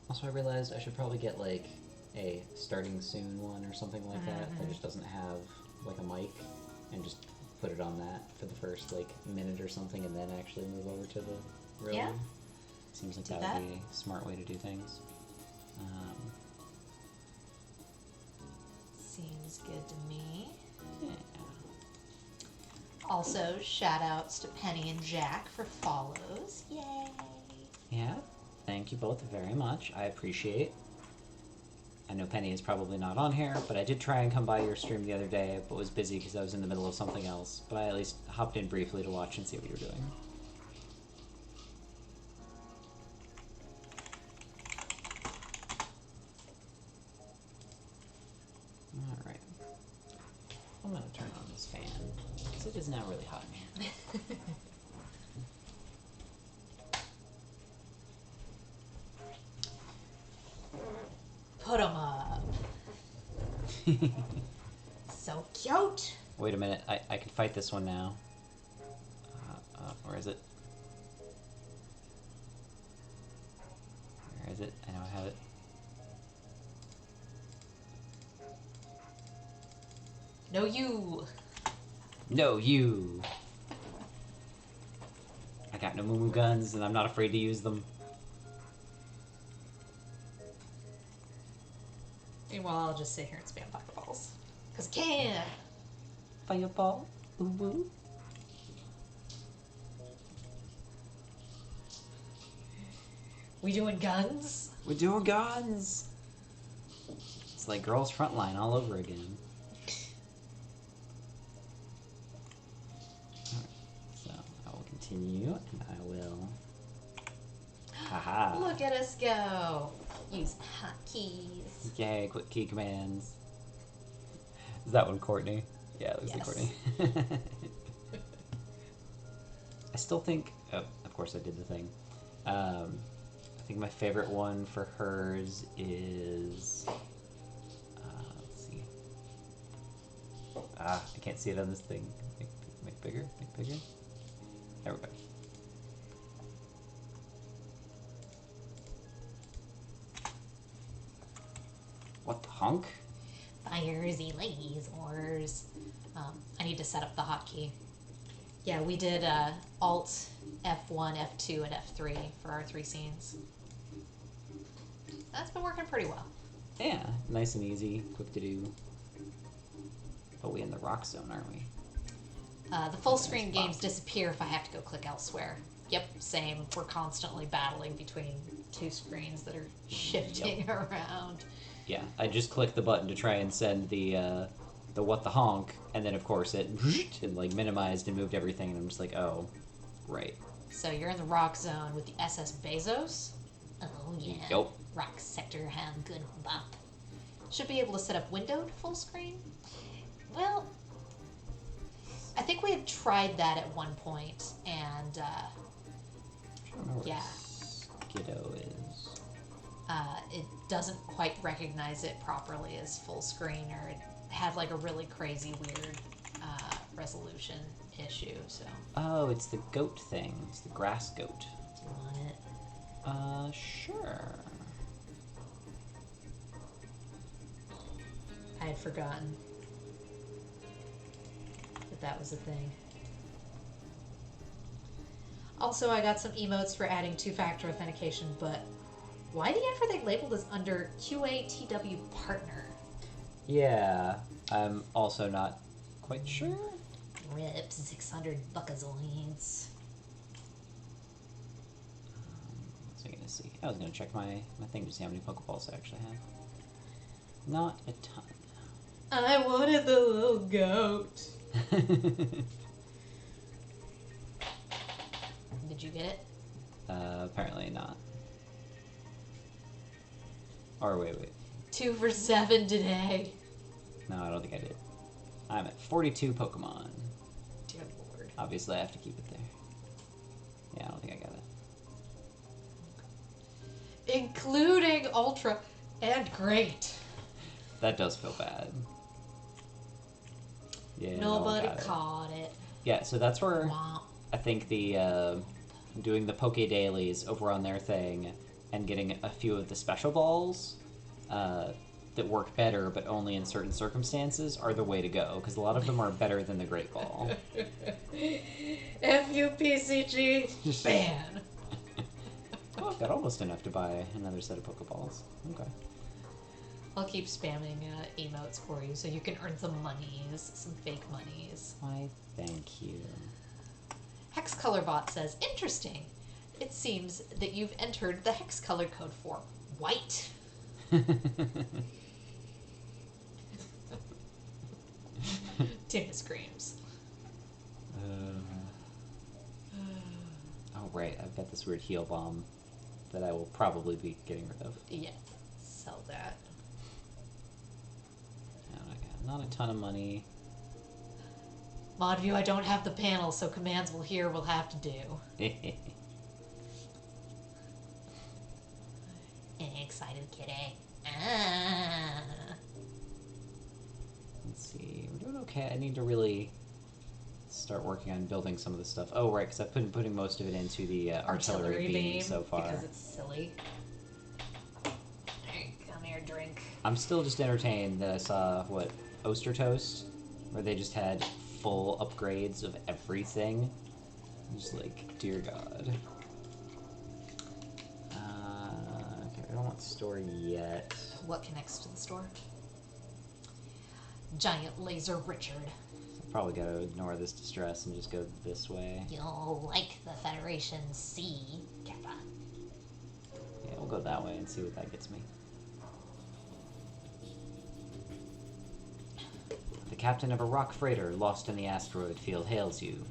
Also, I realized I should probably get like a starting soon one or something like that just doesn't have like a mic, and just put it on that for the first like minute or something, and then actually move over to the real Yeah. one. Seems like Do that that. would be a smart way to do things. Seems good to me. Yeah. Also, shout outs to Penny and Jack for follows. Yay! Yeah, thank you both very much. I appreciate. I know Penny is probably not on here, but I did try and come by your stream the other day, but was busy because I was in the middle of something else. But I at least hopped in briefly to watch and see what you were doing. Alright. I'm gonna turn on this fan, because it is now really hot in here. Put 'em up. So cute. Wait a minute, I can fight this one now. Where is it? Where is it? I know I have it. No, you. No, you! I got no moo guns, and I'm not afraid to use them. Meanwhile, I'll just sit here and spam fireballs. Because I can. Fireball? Ooh woo. We doing guns? We're doing guns! It's like Girls Frontline all over again. Alright, so I will continue, and I will... Haha! Look at us go. Use hotkeys. Yay, quick key commands. Is that one Courtney? Yeah, it looks like Yes. Courtney. I still think... Oh, of course I did the thing. I think my favorite one for hers is... let's see. I can't see it on this thing. Make bigger, make bigger. There we go. What the honk? Firesy lasers. I need to set up the hotkey. Yeah, we did Alt F1, F2, and F3 for our 3 scenes. That's been working pretty well. Yeah, nice and easy, quick to do. But we in the rock zone, aren't we? The full screen games disappear if I have to go click elsewhere. Yep, same. We're constantly battling between 2 screens that are shifting around. Yeah, I just clicked the button to try and send the what the honk, and then of course it and like minimized and moved everything, and I'm just like, oh, right. So you're in the rock zone with the SS Bezos? Oh yeah. Yep. Rock sector, how good bop. Should be able to set up windowed full screen? Well, I think we had tried that at one point, and I don't know where yeah. Skiddo is. It doesn't quite recognize it properly as full screen, or it had like a really crazy weird resolution issue, so. Oh, it's the goat thing. It's the grass goat. Do you want it? Sure. I had forgotten that was a thing. Also, I got some emotes for adding 2-factor authentication, but why the F are they labeled as under QATW partner? Yeah, I'm also not quite sure. RIP 600 buckazoids. What's I gonna see? I was gonna check my thing to see how many Pokeballs I actually have. Not a ton. I wanted the little goat. Did you get it? Apparently not. Or wait. 2 for 7 today. No, I don't think I did. I'm at 42 Pokemon. Dear Lord. Obviously, I have to keep it there. Yeah, I don't think I got it. Including Ultra and Great. That does feel bad. Yeah, Nobody no, got it. caught it. Yeah, so that's where Womp. I think the doing the Poke Dailies over on their thing and getting a few of the special balls that work better, but only in certain circumstances, are the way to go, because a lot of them are better than the Great Ball. FUPCG ban. Oh, I've got almost enough to buy another set of Pokeballs. Okay. I'll keep spamming emotes for you so you can earn some monies, some fake monies. Why, thank you. Hex Color Bot says, interesting. It seems that you've entered the hex color code for white. Tina screams. Oh, right. I've got this weird heal bomb that I will probably be getting rid of. Yeah, sell that. And I got not a ton of money. Modview, I don't have the panel, so commands will have to do. Excited kitty. Ah. Let's see. We're doing okay. I need to really start working on building some of the stuff. Oh, right, because I've been putting most of it into the artillery beam so far. Because it's silly. Hey, come here, drink. I'm still just entertained that I saw, what, Oster Toast? Where they just had full upgrades of everything. I'm just like, dear God. Okay, I don't want store yet. What connects to the store? Giant Laser Richard. Probably gotta ignore this distress and just go this way. You'll like the Federation C, Kappa. Yeah, we'll go that way and see what that gets me. The captain of a rock freighter lost in the asteroid field hails you.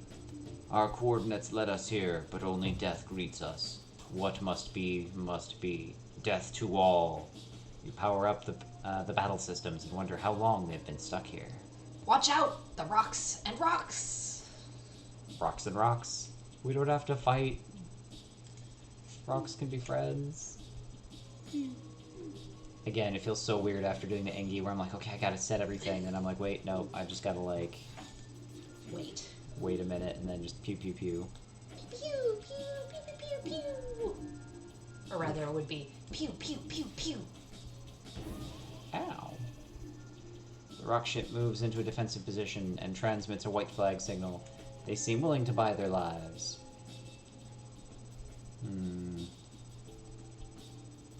Our coordinates led us here, but only death greets us. What must be, must be. Death to all. You power up the battle systems and wonder how long they've been stuck here. Watch out! The rocks and rocks! Rocks and rocks. We don't have to fight. Rocks can be friends. Again, it feels so weird after doing the Engi where I'm like, okay, I gotta set everything, and I'm like, wait, no, I just gotta like... Wait a minute, and then just pew pew pew. Pew pew pew pew pew pew! Or rather, it would be pew pew pew pew. Ow. The rock ship moves into a defensive position and transmits a white flag signal. They seem willing to buy their lives.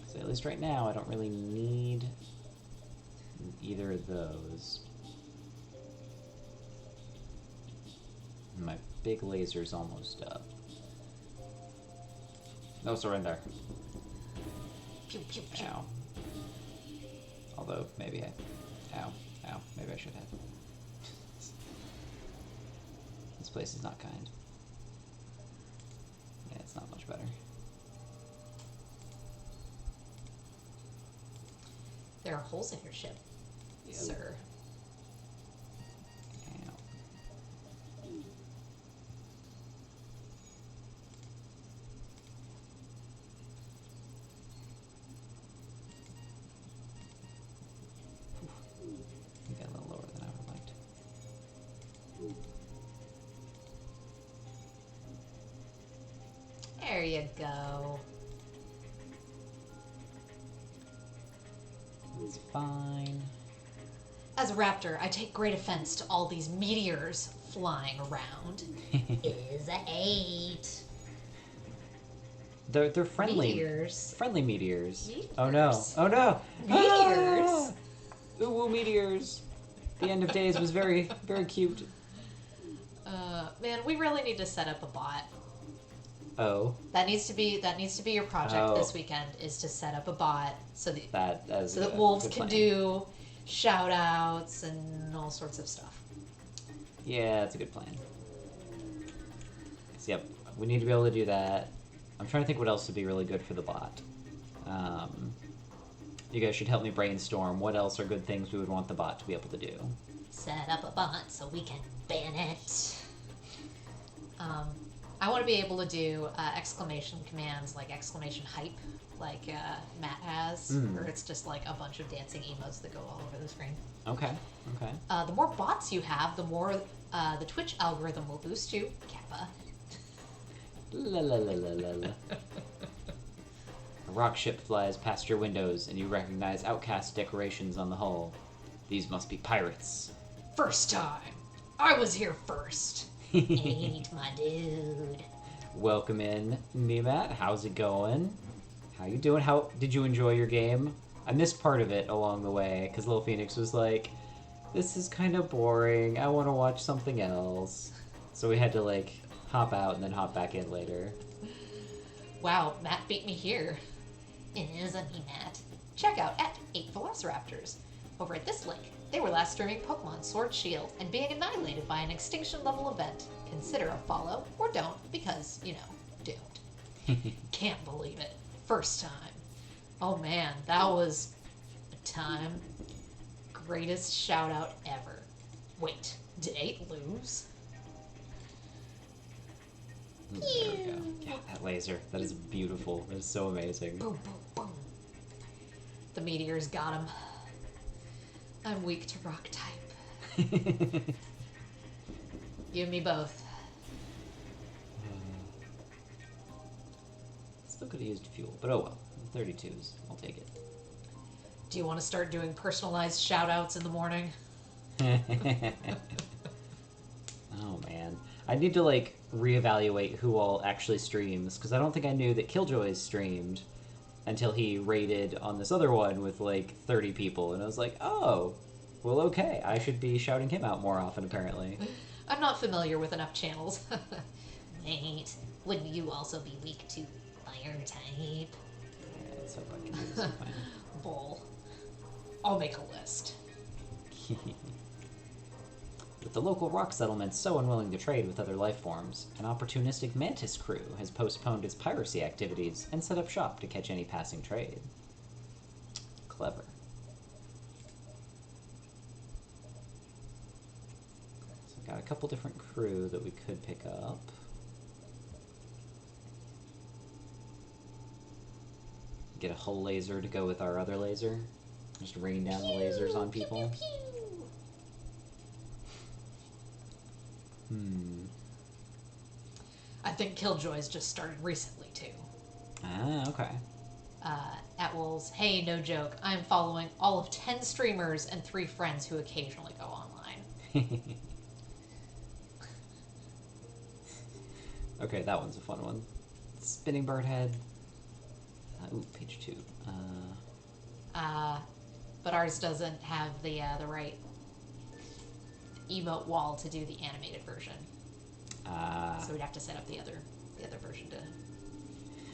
So at least right now, I don't really need either of those. My big laser's almost up. No surrender. Pew pew pew. Ow. Although, maybe Ow. Ow. Maybe I should have. This place is not kind. Yeah, it's not much better. There are holes in your ship, sir. Ow. We got a little lower than I would have liked. There you go. It's fine. As a raptor, I take great offense to all these meteors flying around. Is a 8. They're friendly. Meteors. Friendly meteors. Meteors. Oh no. Oh no. Meteors. Ah! Ooh, woo, meteors. The end of days was very, very cute. Man, we really need to set up a bot. Oh. That needs to be your project Oh. this weekend. Is to set up a bot so that a wolves good can plan. do shout outs and all sorts of stuff. Yeah, that's a good plan. So, yep, we need to be able to do that. I'm trying to think what else would be really good for the bot. You guys should help me brainstorm what else are good things we would want the bot to be able to do. Set up a bot so we can ban it. I want to be able to do exclamation commands like exclamation hype, like Matt has, where it's just like a bunch of dancing emotes that go all over the screen. Okay, okay. The more bots you have, the more the Twitch algorithm will boost you. Kappa. La la la la la la. rock ship flies past your windows, and you recognize outcast decorations on the hull. These must be pirates. First time. I was here first. Ain't my dude. Welcome in, Nemat. How's it going? How you doing? How did you enjoy your game? I missed part of it along the way, because Little Phoenix was like, this is kind of boring. I want to watch something else. So we had to, like, hop out and then hop back in later. Wow, Matt beat me here. Isn't he, Matt? Check out at 8 Velociraptors. Over at this link, they were last streaming Pokemon Sword Shield and being annihilated by an extinction level event. Consider a follow, or don't, because, don't. Can't believe it. First time. Oh man, that was a time. Greatest shout out ever. Wait, did 8 lose? There we go. Yeah, that laser. That is beautiful. That is so amazing. Boom, boom, boom. The meteors got him. I'm weak to rock type. Give me both. Still could have used fuel, but oh well. 32s. I'll take it. Do you want to start doing personalized shout outs in the morning? Oh man. I need to like reevaluate who all actually streams, because I don't think I knew that Killjoy streamed until he raided on this other one with like 30 people, and I was like, oh, well, okay, I should be shouting him out more often apparently. I'm not familiar with enough channels. Wait, wouldn't you also be weak to fire type? Yeah, let's hope I can do this fine. Bull. I'll make a list. With the local rock settlements so unwilling to trade with other life forms, an opportunistic mantis crew has postponed its piracy activities and set up shop to catch any passing trade. Clever. So I've got a couple different crew that we could pick up. Get a hull laser to go with our other laser. Just rain down the lasers on people. Pew, pew, pew. I think Killjoy's just started recently, too. Ah, okay. Atwol's, hey, no joke, I'm following all of 10 streamers and 3 friends who occasionally go online. Okay, that one's a fun one. Spinning bird head. Ooh, page 2. But ours doesn't have the right emote wall to do the animated version. So we'd have to set up the other version to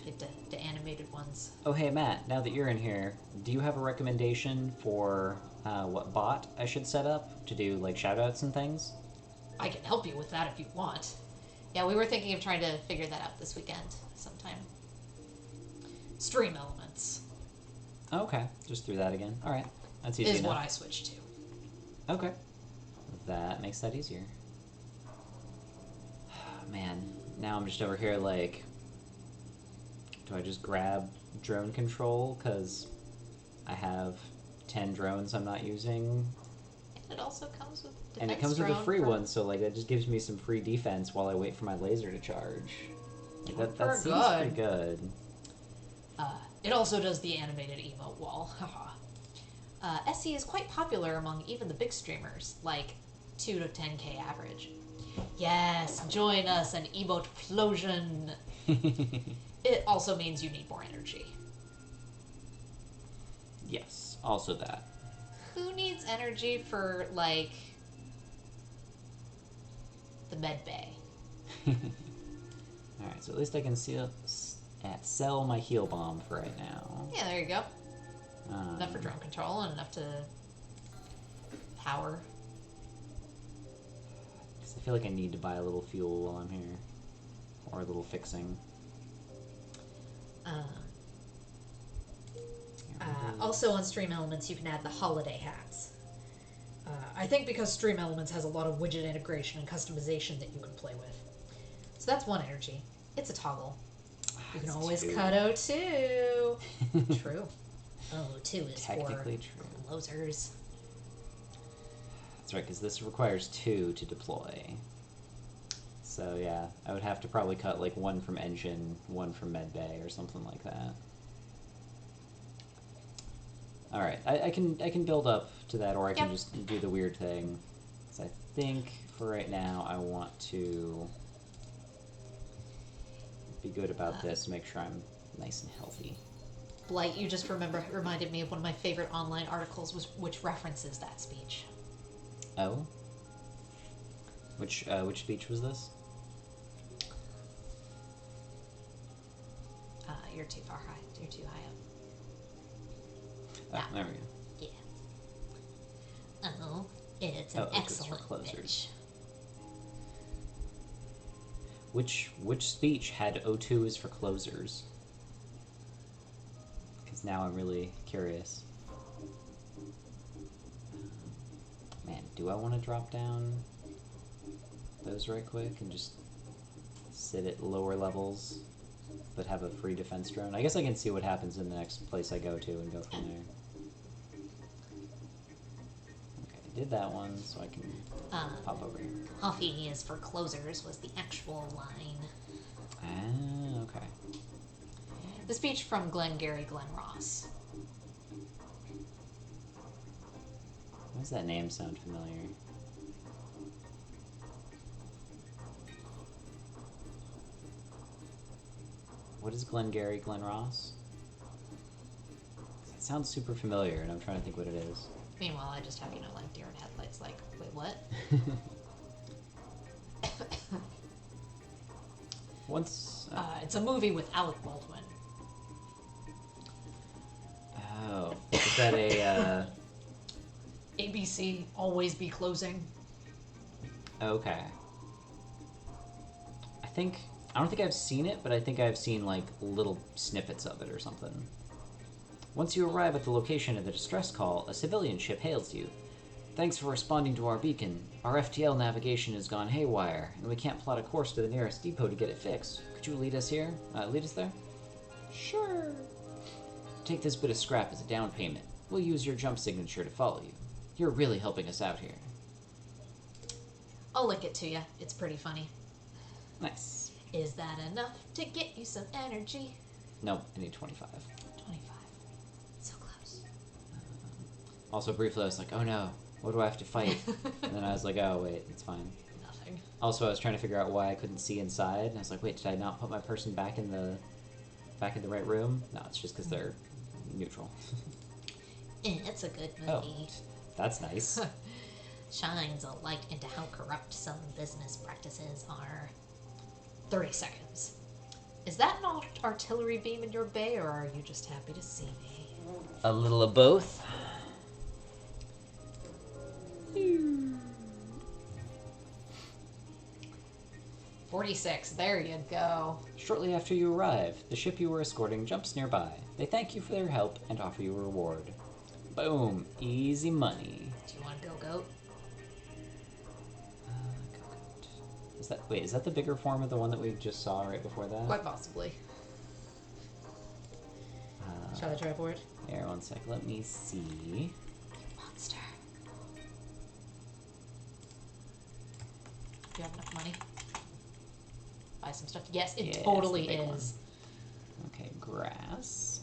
get to animated ones. Oh, hey, Matt, now that you're in here, do you have a recommendation for what bot I should set up to do, like, shoutouts and things? I can help you with that if you want. Yeah, we were thinking of trying to figure that out this weekend sometime. Stream Elements. Okay, just through that again. Alright, that's easy is enough. what I switched to. Okay. That makes that easier. Man, now I'm just over here like... Do I just grab drone control? Because I have 10 drones I'm not using. And it also comes with defense And it comes with a drone free for- one, so like that just gives me some free defense while I wait for my laser to charge. Like, that For seems good. pretty good. It also does the animated emote wall. SE is quite popular among even the big streamers, like 2 to 10k average. Yes, join us an emote explosion. It also means you need more energy. Yes, also that. Who needs energy for, like, the med bay? Alright, so at least I can sell my heal bomb for right now. Yeah, there you go. Enough for drone control and enough to power. I feel like I need to buy a little fuel while I'm here. Or a little fixing. Also on Stream Elements, you can add the holiday hats. I think because Stream Elements has a lot of widget integration and customization that you can play with. So that's one energy. It's a toggle. You can It's always 2. cut O2. True. O2 is Technically for true. closers. That's right, because this requires 2 to deploy. So yeah, I would have to probably cut like 1 from engine, 1 from medbay, or something like that. All right, I can build up to that, or I can Yep. just do the weird thing. So I think for right now, I want to be good about this, make sure I'm nice and healthy. Blight, you just reminded me of one of my favorite online articles, which references that speech. Oh, which speech was this? You're too far high. You're too high up. Oh, there we go. Yeah. Oh, it's an Oh, it's for excellent closers. pitch. Which speech had O2 is for closers? Because now I'm really curious. Man, do I want to drop down those right quick and just sit at lower levels, but have a free defense drone? I guess I can see what happens in the next place I go to and go from there. Okay, I did that one, so I can pop over here. Coffee is for closers was the actual line. Ah, okay. The speech from Glengarry Glen Ross. Why does that name sound familiar? What is Glengarry Glen Ross? It sounds super familiar, and I'm trying to think what it is. Meanwhile, I just have, like deer in headlights, like, wait, what? Once. It's a movie with Alec Baldwin. Oh, is that a? ABC, always be closing. Okay. I don't think I've seen it, but I think I've seen like little snippets of it or something. Once you arrive at the location of the distress call, a civilian ship hails you. Thanks for responding to our beacon. Our FTL navigation has gone haywire, and we can't plot a course to the nearest depot to get it fixed. Could you lead us here? Lead us there? Sure. Take this bit of scrap as a down payment. We'll use your jump signature to follow you. You're really helping us out here. I'll link it to you. It's pretty funny. Nice. Is that enough to get you some energy? Nope, I need 25. 25. So close. Also, briefly, I was like, oh no, what do I have to fight? And then I was like, oh wait, it's fine. Nothing. Also, I was trying to figure out why I couldn't see inside, and I was like, wait, did I not put my person back in the right room? No, it's just because they're neutral. It's a good Oh, movie. that's nice. Shines a light into how corrupt some business practices are. 30 seconds. Is that not artillery beam in your bay, or are you just happy to see me? A little of both. 46. There you go. Shortly after you arrive, the ship you were escorting jumps nearby. They thank you for their help and offer you a reward. Boom. Easy money. Do you want to go goat? Is that the bigger form of the one that we just saw right before that? Quite possibly. Shall I try for it? Here, one sec. Let me see. Monster. Do you have enough money? Buy some stuff. Yes, it Yeah, it's the totally big is. Okay, grass.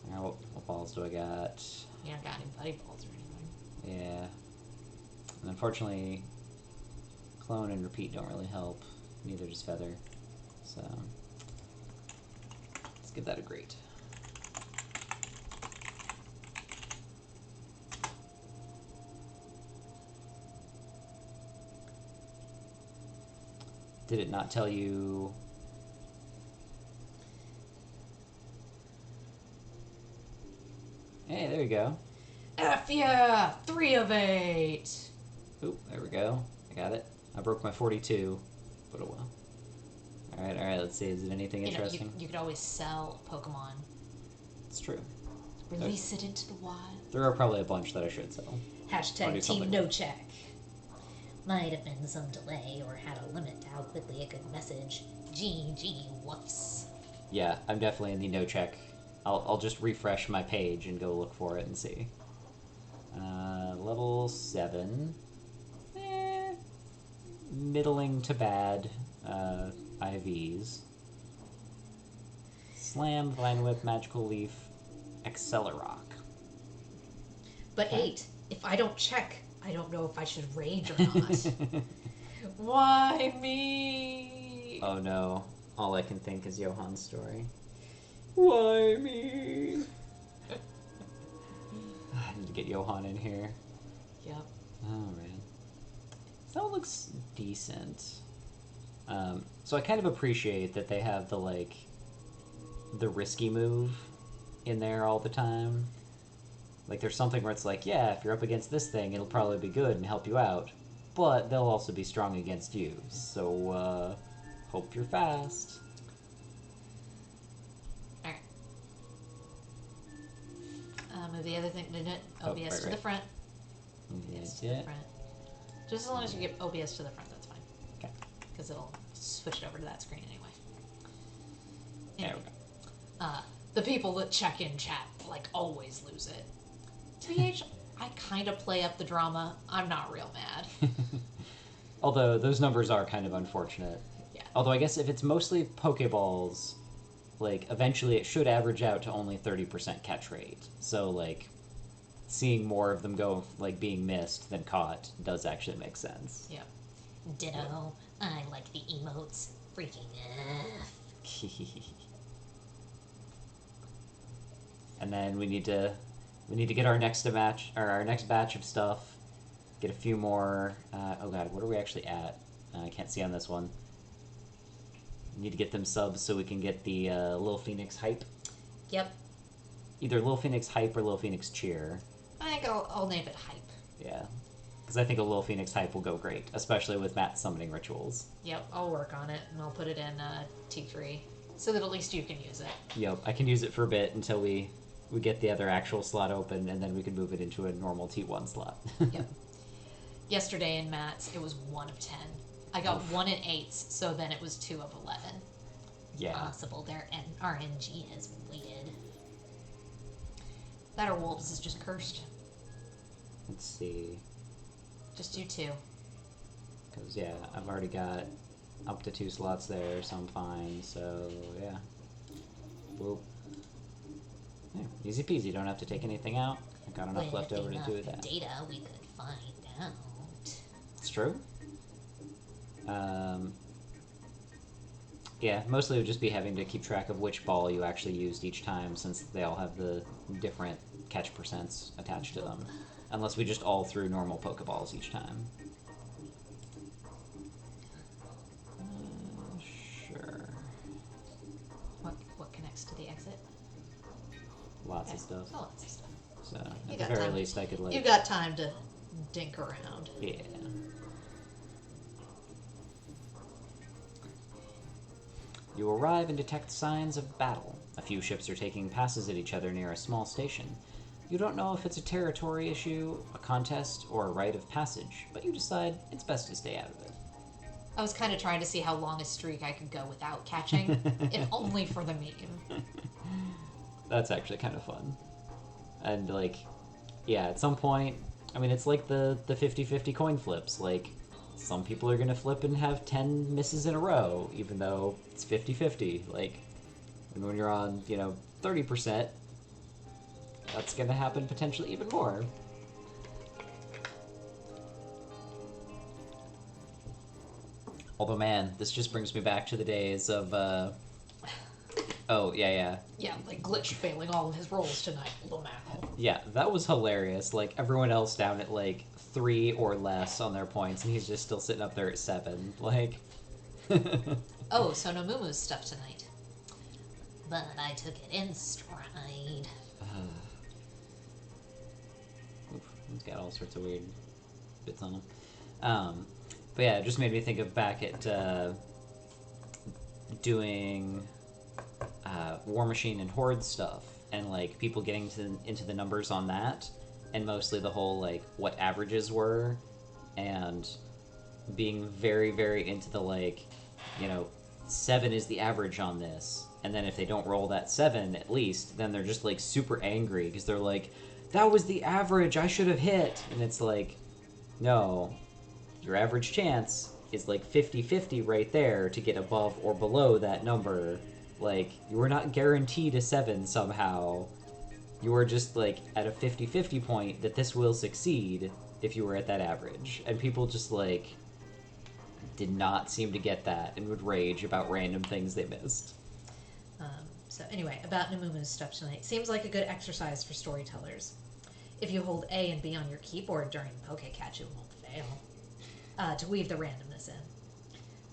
Alright, what balls do I got? You don't got any buddy balls or anything. Yeah. And unfortunately, clone and repeat don't really help. Neither does feather. So, let's give that a great. Did it not tell you? Hey, there you go. F yeah! 3 of 8! Oop, there we go. I got it. I broke my 42, but oh well. Alright, let's see. Is it anything You know, interesting? you could always sell Pokemon. It's true. Release it into the wild. There are probably a bunch that I should sell. I'll do Hashtag something Team No with it. Check. Might have been some delay or had a limit to how quickly it could message. GG woofs. Yeah, I'm definitely in the no check. I'll just refresh my page and go look for it and see. Level 7. Middling to bad IVs. Slam, Vine Whip, Magical Leaf, Accelerock. But Okay. 8. If I don't check, I don't know if I should rage or not. Why me? Oh no. All I can think is Johan's story. Why me? I need to get Johan in here. Yep. Oh man. So that looks decent. So I kind of appreciate that they have the risky move in there all the time. Like there's something where it's like, yeah, if you're up against this thing, it'll probably be good and help you out. But they'll also be strong against you. So, hope you're fast. Alright. Move the other thing. Oh, OBS right, to the right. front. OBS to the Yeah. front. Just as long as you get OBS to the front, that's fine. Okay. Because it'll switch it over to that screen anyway. There Anyway, we go. the people that check in chat, like, always lose it. TBH, I kind of play up the drama. I'm not real mad. Although those numbers are kind of unfortunate. Yeah. Although I guess if it's mostly Pokeballs, like eventually it should average out to only 30% catch rate. So like seeing more of them go like being missed than caught does actually make sense. Yep. Ditto. I like the emotes. Freaking And then we need to get our next batch of stuff. Get a few more. Oh god, what are we actually at? I can't see on this one. Need to get them subs so we can get the Lil Phoenix hype. Yep. Either Lil Phoenix hype or Lil Phoenix cheer. I think I'll name it hype. Yeah, because I think a Lil Phoenix hype will go great, especially with Matt's summoning rituals. Yep, I'll work on it and I'll put it in T3 so that at least you can use it. Yep, I can use it for a bit until we get the other actual slot open, and then we can move it into a normal T1 slot. Yep. Yesterday in Matt's, it was 1 of 10. I got 1 in 8s, so then it was 2 of 11. Yeah. Possible their RNG has waited. That or Wolves is just cursed. Let's see. Just do 2. Because, yeah, I've already got up to 2 slots there, so I'm fine. So, yeah. Boop. Yeah, easy peasy. Don't have to take anything out. I've got enough left over to do that. Data we could find out. It's true. Yeah, mostly it would just be having to keep track of which ball you actually used each time, since they all have the different catch percents attached to them. Unless we just all threw normal Pokeballs each time. Sure. What connects to the exit? Lots Okay. of stuff. Oh, lots of stuff. So, You at got the very time. least, I could, like... You've got time to dink around. Yeah. You arrive and detect signs of battle. A few ships are taking passes at each other near a small station. You don't know if it's a territory issue, a contest, or a rite of passage, but you decide it's best to stay out of it. I was kind of trying to see how long a streak I could go without catching, if only for the meme. That's actually kind of fun. And, like, yeah, at some point, I mean, it's like the 50-50 coin flips. Like, some people are going to flip and have 10 misses in a row, even though it's 50-50. Like, and when you're on, 30%, that's going to happen potentially even more. Although, man, this just brings me back to the days of, oh, yeah. Yeah, like Glitch failing all of his rolls tonight. Lamau. Yeah, that was hilarious. Like, everyone else down at, 3 or less on their points, and he's just still sitting up there at 7. Like... Oh, so no Mumu's stuff tonight. But I took it in stride. Oof, he's got all sorts of weird bits on him. But yeah, it just made me think of back at doing War Machine and Horde stuff, and people getting into the numbers on that, and mostly the whole what averages were, and being very, very into the 7 is the average on this, and then if they don't roll that 7 at least, then they're just super angry because they're like, that was the average, I should have hit, and it's no, your average chance is 50-50 right there to get above or below that number. You were not guaranteed a 7 somehow. You are just, like, at a 50-50 point that this will succeed if you were at that average. And people just, like, did not seem to get that and would rage about random things they missed. So anyway, about Namumu's stuff tonight. Seems like a good exercise for storytellers. If you hold A and B on your keyboard during Pokecatch, you won't fail. To weave the randomness in.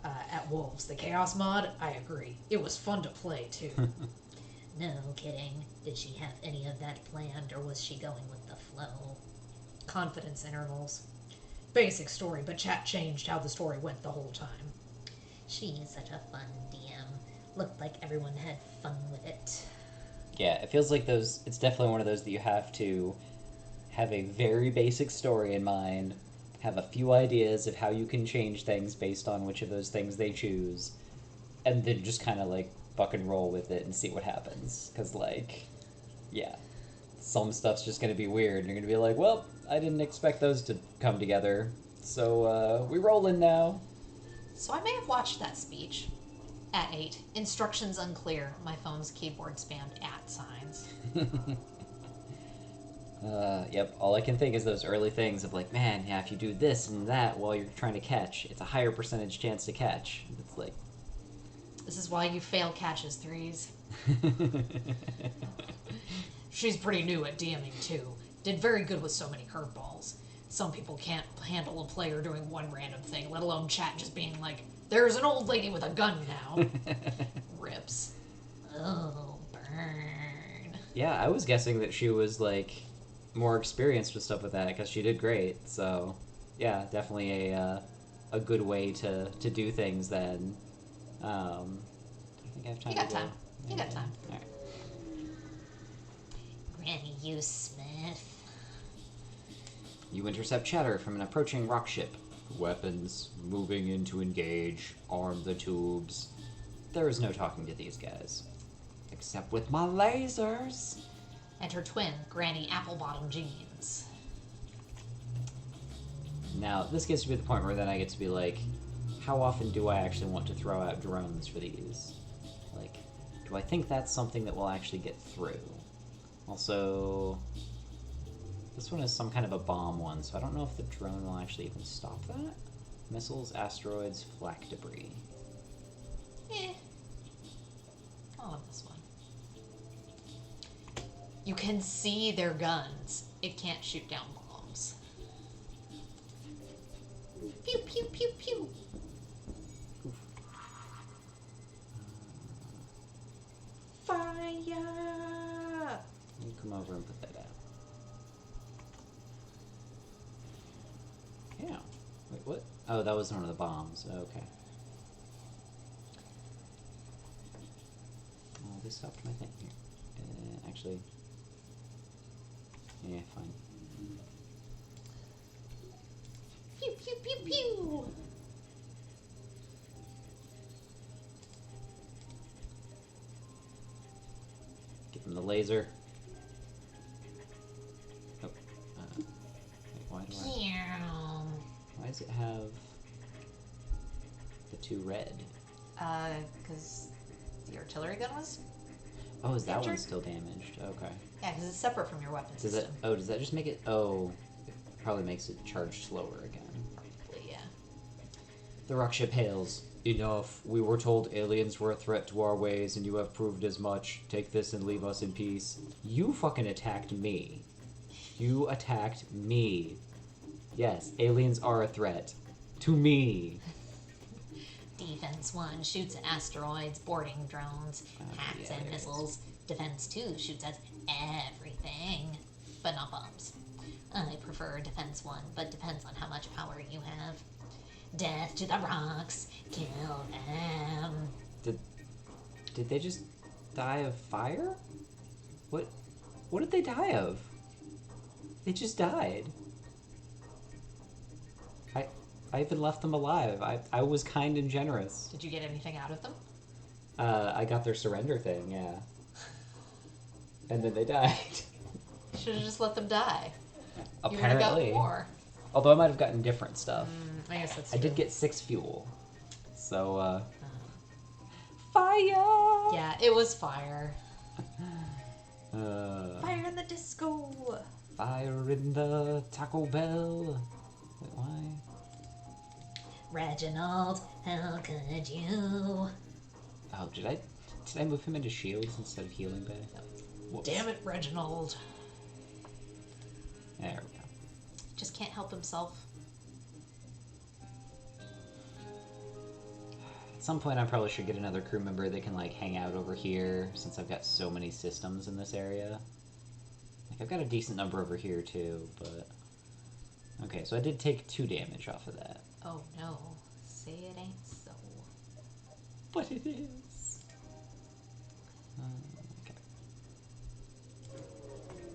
At Wolves, the Chaos mod, I agree. It was fun to play, too. No kidding. Did she have any of that planned, or was she going with the flow? Confidence intervals. Basic story, but chat changed how the story went the whole time. She's such a fun DM. Looked like everyone had fun with it. Yeah, it feels like it's definitely one of those that you have to have a very basic story in mind, have a few ideas of how you can change things based on which of those things they choose, and then just kind of, like, buck and roll with it and see what happens. Because, like, yeah, some stuff's just going to be weird, and you're going to be like, well, I didn't expect those to come together, so we rolling now. So I may have watched that speech. At 8, instructions unclear. My phone's keyboard spammed @ signs. Yep, all I can think is those early things of, like, man, yeah, if you do this and that while you're trying to catch, it's a higher percentage chance to catch. It's like... This is why you fail catches, threes. She's pretty new at DMing, too. Did very good with so many curveballs. Some people can't handle a player doing one random thing, let alone chat just being like, there's an old lady with a gun now. Rips. Oh, burn. Yeah, I was guessing that she was, like, more experienced with stuff with that, because she did great, so... Yeah, definitely a good way to do things then. I think I have time You got to go. time. You got time. Alright. Granny, you Smith. You intercept chatter from an approaching rock ship. Weapons, moving in to engage, arm the tubes. There is no talking to these guys. Except with my lasers! And her twin, Granny Applebottom Jeans. Now, this gets to be the point where then I get to be like, how often do I actually want to throw out drones for these? Like, do I think that's something that will actually get through? Also, this one is some kind of a bomb one, so I don't know if the drone will actually even stop that. Missiles, asteroids, flak debris. I love this one. You can see their guns. It can't shoot down bombs. Pew, pew, pew, pew. Fire! You come over and put that out. Yeah. Wait, what? Oh, that was one of the bombs. Okay. Oh, they stopped my thing here. Actually... Yeah, fine. Pew, pew, pew, pew. Give him the laser. Oh. Wait, why does it have the 2 red? Because the artillery gun was... Oh, is that one Injured? still damaged? Okay. Yeah, because it's separate from your weapon Does that? system. Oh, does that just make it? Oh, it probably makes it charge slower again. Probably, yeah. The rock ship hails. Enough. We were told aliens were a threat to our ways, and you have proved as much. Take this and leave us in peace. You fucking attacked me. You attacked me. Yes, aliens are a threat. To me. Defense 1 shoots at asteroids, boarding drones, hacks yeah, and there it is. missiles. Defense 2 shoots at everything, but not bombs. I prefer Defense 1, but depends on how much power you have. Death to the rocks, kill them. Did they just die of fire? What did they die of? They just died. I even left them alive. I was kind and generous. Did you get anything out of them? I got their surrender thing, yeah. And then they died. Should have just let them die. You would have Apparently. gotten more. Although I might have gotten different stuff. I guess that's I true. did get 6 fuel. So, fire! Yeah, it was fire. Uh, Fire in the Disco. Fire in the Taco Bell. Wait, why? Reginald, how could you? Oh, did I move him into shields instead of healing bay? Whoops. Damn it, Reginald. There we go. Just can't help himself. At some point, I probably should get another crew member that can like hang out over here, since I've got so many systems in this area. Like I've got a decent number over here too, but okay. So I did take 2 damage off of that, Oh no. Say it ain't so. but it is.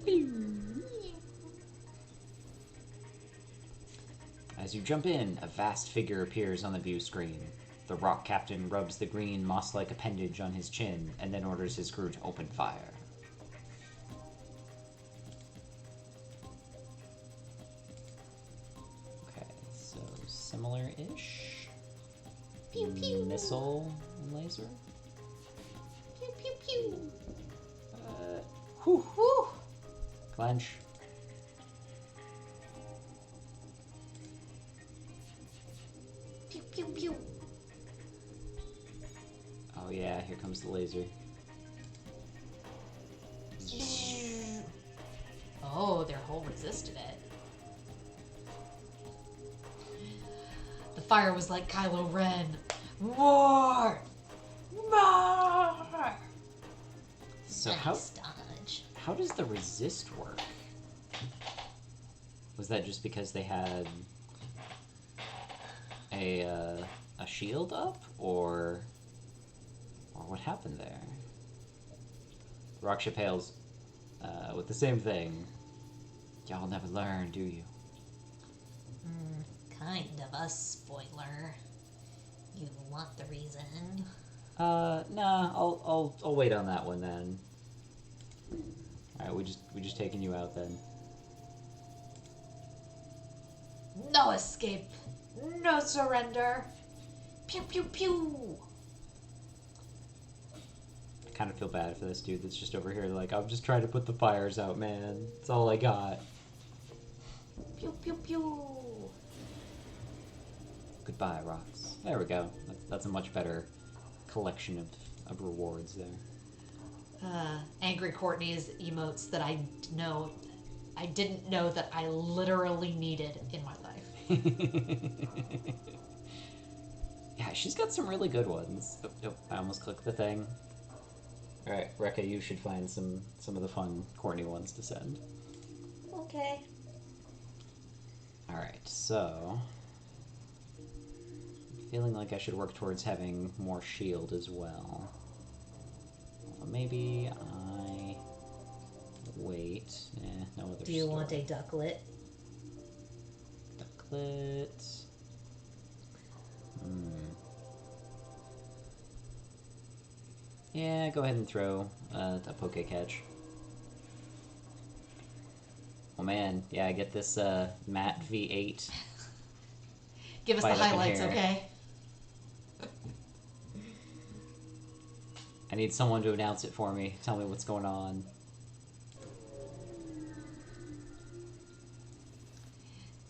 Okay. As you jump in, a vast figure appears on the view screen. The rock captain rubs the green moss-like appendage on his chin and then orders his crew to open fire. Okay, so similar-ish. Pew pew. Missile and laser. Pew pew pew. Whew. Whew. Clench. Pew pew pew. Oh yeah, here comes the laser. Oh, their hull resisted it. The fire was like Kylo Ren. More! More! So Nice dodge. how does the resist work? Was that just because they had a shield up, or what happened there? Rockship hails with the same thing. Y'all never learn, do you? Kind of a spoiler. You want the reason? Nah. I'll wait on that one then. All right, we just taking you out then. No escape. No surrender. Pew pew pew. I kind of feel bad for this dude that's just over here like, I'm just trying to put the fires out, man. That's all I got. Pew pew pew. Goodbye, rocks. There we go. That's a much better collection of rewards there. Angry Courtney's emotes that I didn't know that I literally needed in my life. Yeah, she's got some really good ones. Oh, I almost clicked the thing. Alright, Rekka, you should find some of the fun, corny ones to send. Okay. Alright, so... I'm feeling like I should work towards having more shield as well. Maybe I... wait. No other Do you store. want a ducklet? Ducklet... Yeah, go ahead and throw a poke catch. Oh man, yeah, I get this Matt V8. Give us the Fight up in highlights, here. okay? I need someone to announce it for me. Tell me what's going on.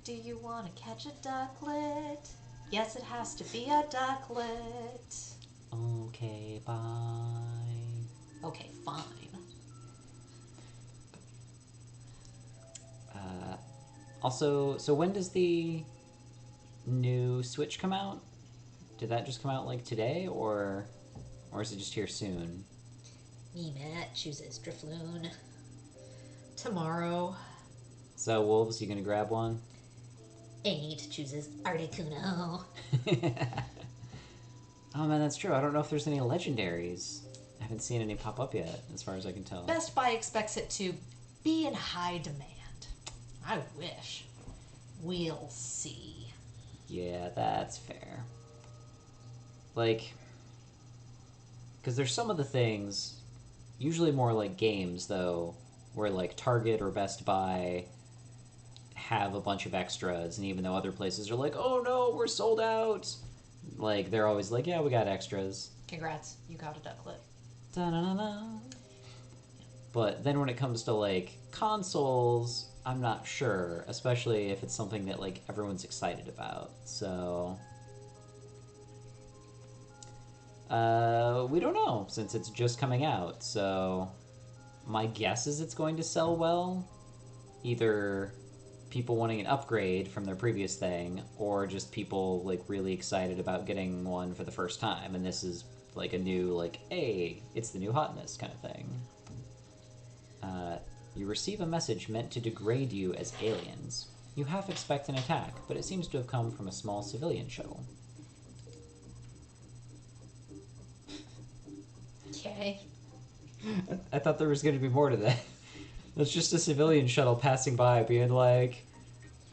Do you want to catch a ducklet? Yes, it has to be a ducklet. Okay, bye. Okay, fine. Also, so when does the new Switch come out? Did that just come out like today, or is it just here soon? Me, Matt, chooses Drifloon. Tomorrow. So, Wolves, you gonna grab one? 8 chooses Articuno. Oh man, that's true. I don't know if there's any legendaries. I haven't seen any pop up yet, as far as I can tell. Best Buy expects it to be in high demand. I wish. We'll see. Yeah, that's fair. Like, because there's some of the things, usually more like games though, where like Target or Best Buy have a bunch of extras, and even though other places are like, oh no, we're sold out, like they're always like, yeah, we got extras. Congrats, you got a ducklet. Da-na-na-na. But then when it comes to like consoles, I'm not sure, especially if it's something that like everyone's excited about. So we don't know since it's just coming out. So my guess is it's going to sell well. Either people wanting an upgrade from their previous thing, or just people like really excited about getting one for the first time. And this is like a new like, hey, it's the new hotness kind of thing. You receive a message meant to degrade you as aliens. You half expect an attack, but it seems to have come from a small civilian shuttle. Okay. I thought there was going to be more to that. It's just a civilian shuttle passing by being like,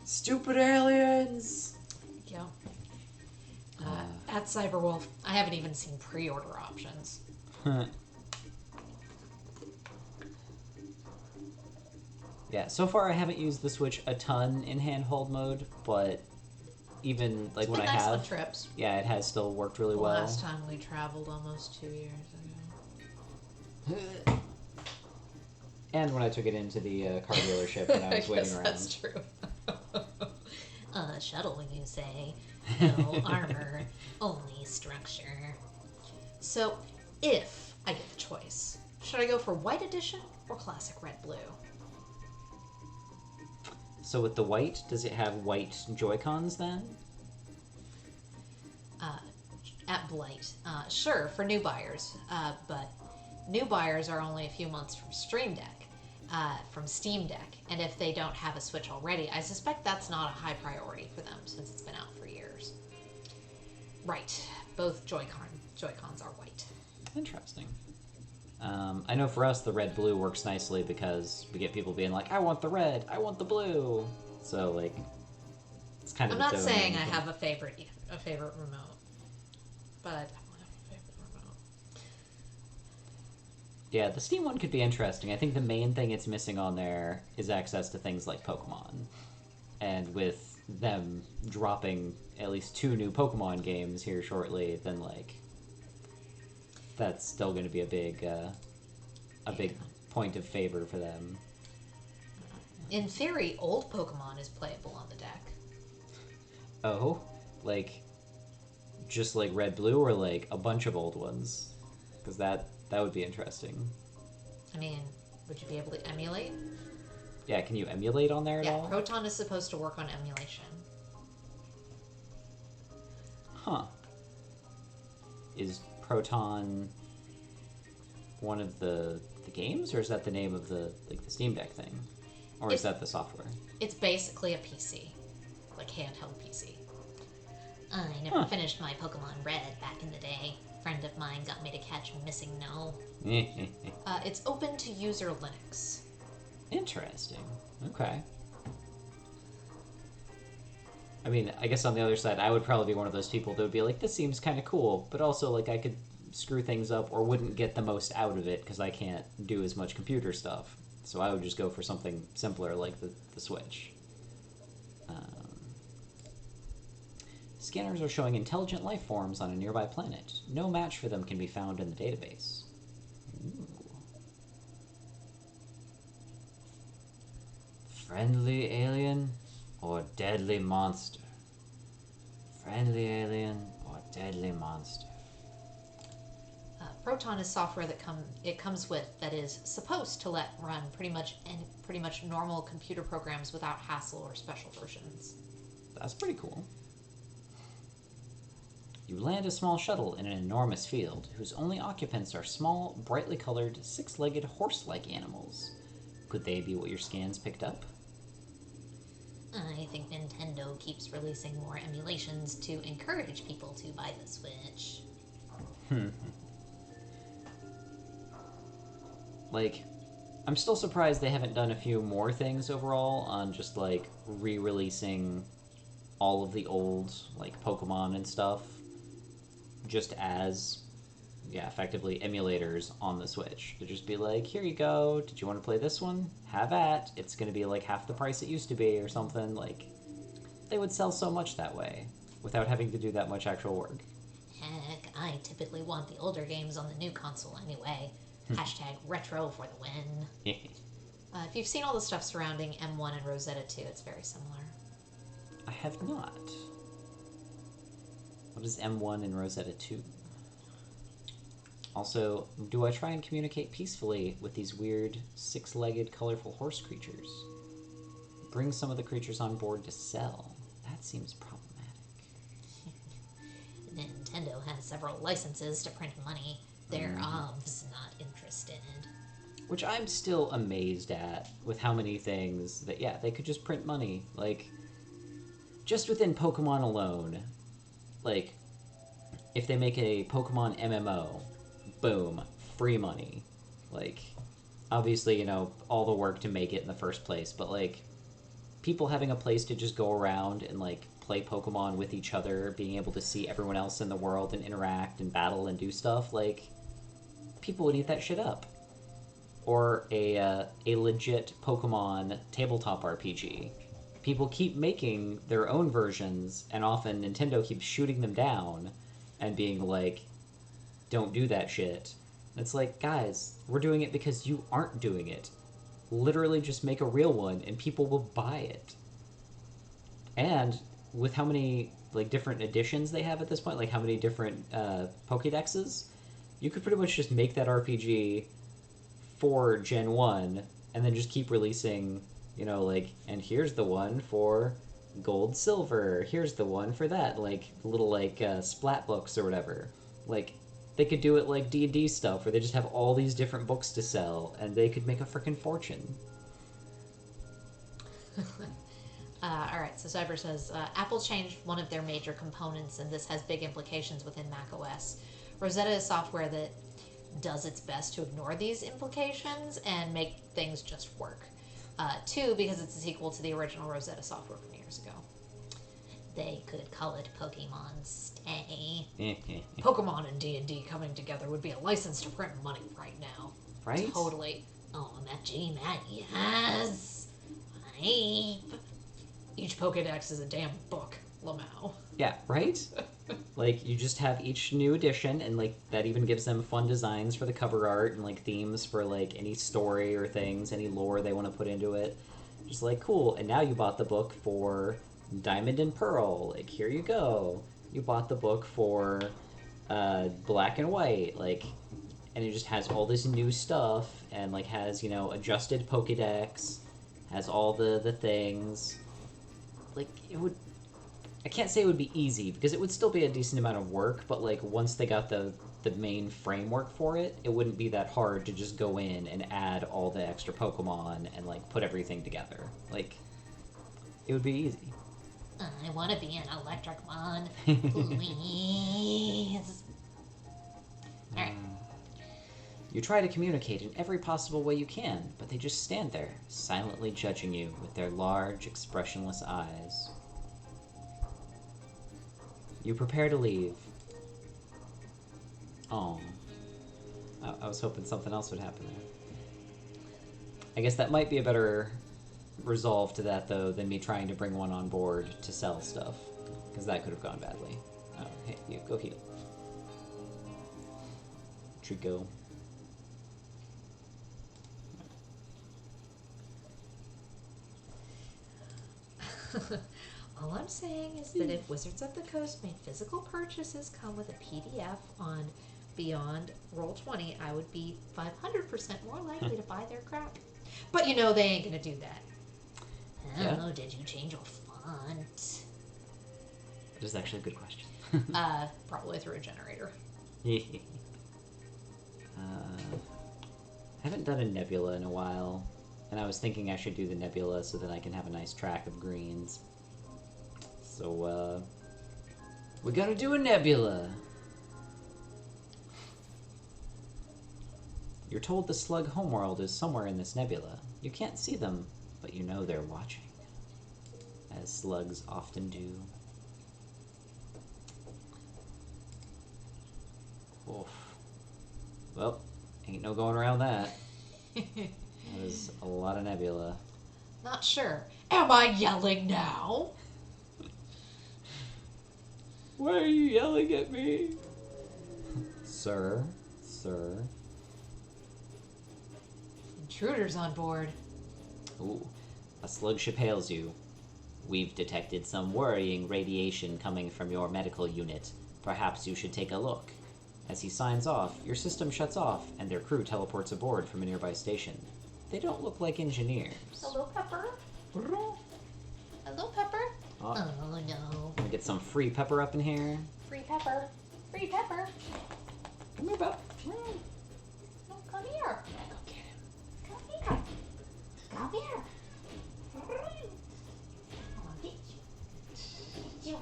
stupid aliens! Yeah. At Cyberwolf, I haven't even seen pre-order options. Yeah, so far I haven't used the Switch a ton in handhold mode, but even like when I Nice on have, trips. yeah, it has still worked really The well. last time we traveled almost 2 years ago. And when I took it into the car dealership and I was waiting around. That's true. Shuttle, you say? No armor, only structure. So, if I get the choice, should I go for White Edition or Classic Red Blue? So with the white, does it have white Joy-Cons then? At Blight. Sure, for new buyers. But new buyers are only a few months from Stream Deck, from Steam Deck. And if they don't have a Switch already, I suspect that's not a high priority for them since it's been out for years. Right. Both Joy-Cons are white. Interesting. I know for us the red-blue works nicely because we get people being like, I want the red, I want the blue. So like, it's kind of. I'm not its own saying I thing. have a favorite remote, but I definitely have a favorite remote. Yeah, the Steam one could be interesting. I think the main thing it's missing on there is access to things like Pokemon. And with them dropping at least 2 new Pokemon games here shortly, then like that's still going to be a big point of favor for them. In theory, old Pokemon is playable on the deck. Oh, like just like red blue or like a bunch of old ones, because that would be interesting. I mean, would you be able to emulate? Yeah, can you emulate on there at Yeah, all? Proton is supposed to work on emulation. Huh. Is Proton one of the games, or is that the name of the like the Steam Deck thing, or is It- that the software? It's basically a PC, like handheld PC. I never Huh. finished my Pokemon Red back in the day. Friend of mine got me to catch Missing No. It's open to user Linux. Interesting. Okay. I mean, I guess on the other side, I would probably be one of those people that would be like, this seems kind of cool, but also like I could screw things up or wouldn't get the most out of it because I can't do as much computer stuff. So I would just go for something simpler like the Switch. Scanners are showing intelligent life forms on a nearby planet. No match for them can be found in the database. Ooh. Friendly alien or deadly monster? Friendly alien or deadly monster? Proton is software that comes with that is supposed to let run pretty much normal computer programs without hassle or special versions. That's pretty cool. You land a small shuttle in an enormous field, whose only occupants are small, brightly colored, 6-legged horse-like animals. Could they be what your scans picked up? I think Nintendo keeps releasing more emulations to encourage people to buy the Switch. Like, I'm still surprised they haven't done a few more things overall on just, like, re-releasing all of the old, like, Pokemon and stuff just as, yeah, effectively emulators on the Switch. To just be like, here you go, did you want to play this one? Have at. It's going to be, like, half the price it used to be or something. Like, they would sell so much that way without having to do that much actual work. Heck, I typically want the older games on the new console anyway. Hashtag retro for the win. If you've seen all the stuff surrounding M1 and Rosetta 2, it's very similar. I have not. What is M1 and Rosetta 2? Also, do I try and communicate peacefully with these weird, six-legged, colorful horse creatures? Bring some of the creatures on board to sell. That seems problematic. Nintendo has several licenses to print money. They're obviously not interested. Which I'm still amazed at, with how many things that, yeah, they could just print money. Like, just within Pokemon alone, like, if they make a Pokemon MMO, boom, free money. Like, obviously, you know, all the work to make it in the first place, but, like, people having a place to just go around and, like, play Pokemon with each other, being able to see everyone else in the world and interact and battle and do stuff, like, people would eat that shit up. Or a legit Pokemon tabletop RPG. People keep making their own versions, and often Nintendo keeps shooting them down and being like, don't do that shit. And it's like, guys, we're doing it because you aren't doing it. Literally just make a real one, and people will buy it. And with how many like different editions they have at this point, like how many different Pokédexes, you could pretty much just make that RPG for Gen 1 and then just keep releasing, you know, like, and here's the one for Gold, Silver, here's the one for that, like, little, like, splat books or whatever. Like, they could do it like D&D stuff, where they just have all these different books to sell, and they could make a frickin' fortune. Alright, so Cyber says, Apple changed one of their major components, and this has big implications within macOS. Rosetta is software that does its best to ignore these implications and make things just work. Two, because it's a sequel to the original Rosetta software from years ago. They could call it Pokemon Stay. Pokemon and D&D coming together would be a license to print money right now. Right? Totally. OMFG, Matt, yes! Hype! Each Pokedex is a damn book, Lamau. Yeah, right? Like, you just have each new edition, and, like, that even gives them fun designs for the cover art and, like, themes for, like, any story or things, any lore they want to put into it. Just, like, cool. And now you bought the book for Diamond and Pearl. Like, here you go. You bought the book for Black and White. Like, and it just has all this new stuff, and, like, has, you know, adjusted Pokedex, has all the things. Like, it would... I can't say it would be easy, because it would still be a decent amount of work, but, like, once they got the main framework for it, it wouldn't be that hard to just go in and add all the extra Pokemon and, like, put everything together. Like, it would be easy. I want to be an Electricmon. Please. Alright. You try to communicate in every possible way you can, but they just stand there, silently judging you with their large, expressionless eyes. You prepare to leave. Oh, I was hoping something else would happen there. I guess that might be a better resolve to that, though, than me trying to bring one on board to sell stuff. Because that could have gone badly. Oh, hey, you, go heal. Trico. All I'm saying is that if Wizards of the Coast made physical purchases come with a PDF on Beyond Roll20, I would be 500% more likely to buy their crap. But you know they ain't gonna do that. Oh, did you change your font? That is actually a good question. Probably through a generator. I haven't done a nebula in a while, and I was thinking I should do the nebula so that I can have a nice track of greens. So, we gotta do a nebula! You're told the slug homeworld is somewhere in this nebula. You can't see them, but you know they're watching. As slugs often do. Oof. Well, ain't no going around that. That is a lot of nebula. Not sure. Am I yelling now? Why are you yelling at me? Sir? Sir? Intruders on board. Ooh, a slug ship hails you. We've detected some worrying radiation coming from your medical unit. Perhaps you should take a look. As he signs off, your system shuts off, and their crew teleports aboard from a nearby station. They don't look like engineers. Hello, Pepper. Hello, Pepper. Oh, Oh no. gonna get some free pepper up in here. Free Pepper. Free Pepper. Come here, Belle. No, come here. Go get him. Come here. Come here. I'll get you.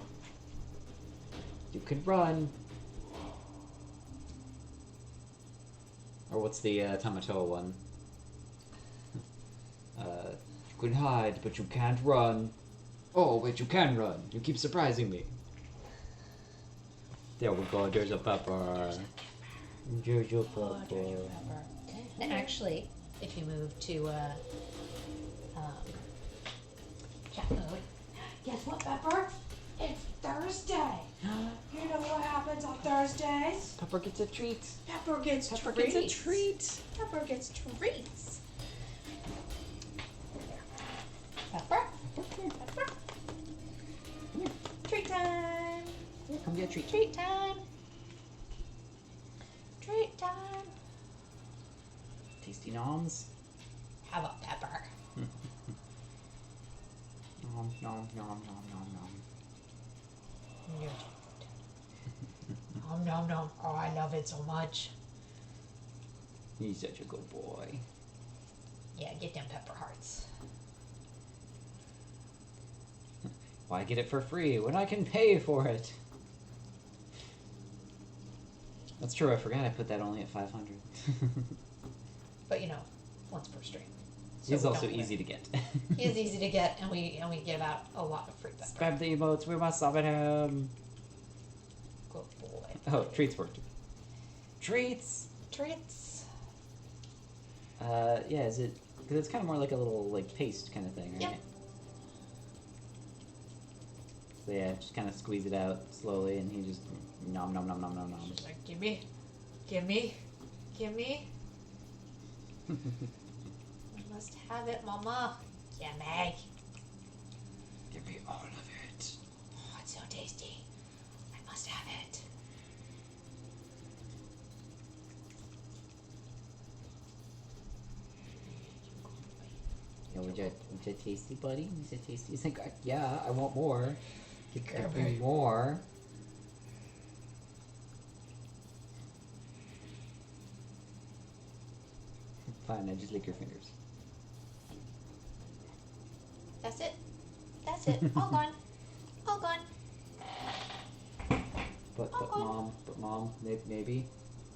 You could run. Or what's the Tamatoa one? You can hide, but you can't run. Oh, wait, you can run. You keep surprising me. There we go, there's a pepper. There's a pepper. And actually, if you move to chat mode, guess what, Pepper? It's Thursday. You know what happens on Thursdays? Pepper gets a treat. Pepper gets Pepper treats. gets a treat. Pepper gets treats. Pepper? Pepper? Treat time. Come get a treat. Treat time. Treat time. Tasty noms. Have a pepper. Nom, nom, nom, nom, nom, nom. Nom nom nom. Oh, I love it so much. He's such a good boy. Yeah, get them pepper hearts. Why get it for free when I can pay for it? That's true, I forgot I put that only at 500. But you know, once per stream. He's we also don't easy to get. He is easy to get, and we give out a lot of free pepper. Spam the emotes, we must summon him. Good boy. Oh, treats worked. Treats! Treats. Yeah, is it... Because it's kind of more like a little, like, paste kind of thing, right? Yep. So yeah, just kind of squeeze it out slowly, and he just... Nom nom nom nom nom nom. She's like, gimme, gimme, gimme. I must have it, Mama. Gimme. Give me all of it. Oh, it's so tasty. I must have it. Yeah, was that tasty, buddy? Was that tasty? He's like, yeah, I want more. Give me more. Fine, I just lick your fingers. That's it. That's it. All gone. All gone. But mom, maybe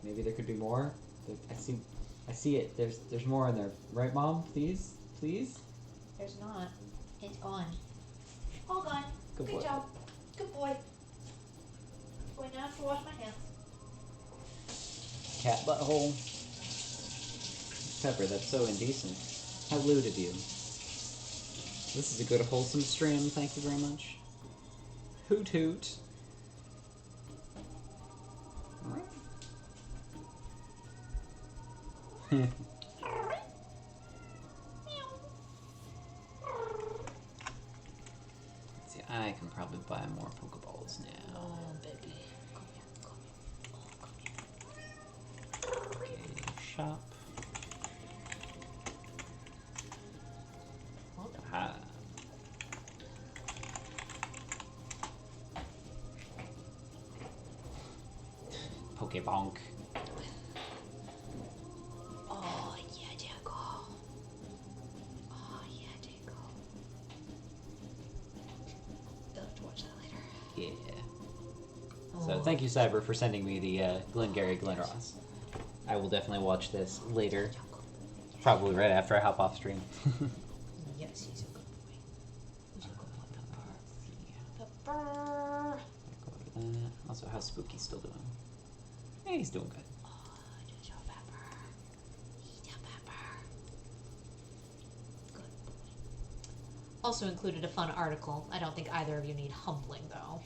there could be more. I see it. There's more in there, right, Mom? Please. There's not. It's gone. All gone. Good boy. job. Good boy. Boy, now I have to wash my hands. Cat butthole. Pepper, that's so indecent. How lewd of you. This is a good wholesome stream. Thank you very much. Hoot hoot. See, I can probably buy more Pokeballs now. Oh, baby. Okay, shop. Aha. Pokebonk. Oh, yeah, Jago. Oh, yeah, Jago. You'll have to watch that later. Yeah. So thank you, Cyber, for sending me the Glengarry Glenross. I will definitely watch this later. Probably right after I hop off stream. Yes, he's a good boy. He's a good boy, Pepper. Pepper. Also, how's Spooky still doing? Yeah, he's doing good. Oh, just your Pepper. Eat your Pepper. Good boy. Also included a fun article. I don't think either of you need humbling, though.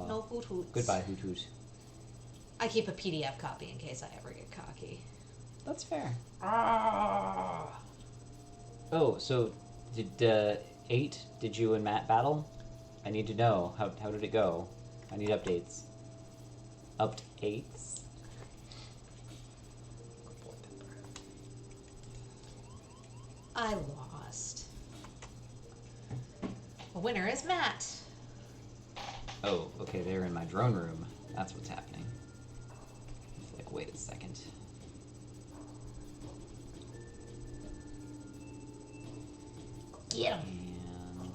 No hoot hoots. Goodbye, Hoot Hoot. I keep a PDF copy in case I ever get cocky. That's fair. Oh, so did 8? Did you and Matt battle? I need to know. How did it go? I need updates. Updates? I lost. The winner is Matt. Oh, okay, they're in my drone room. That's what's happening. It's like, wait a second. Get 'em. And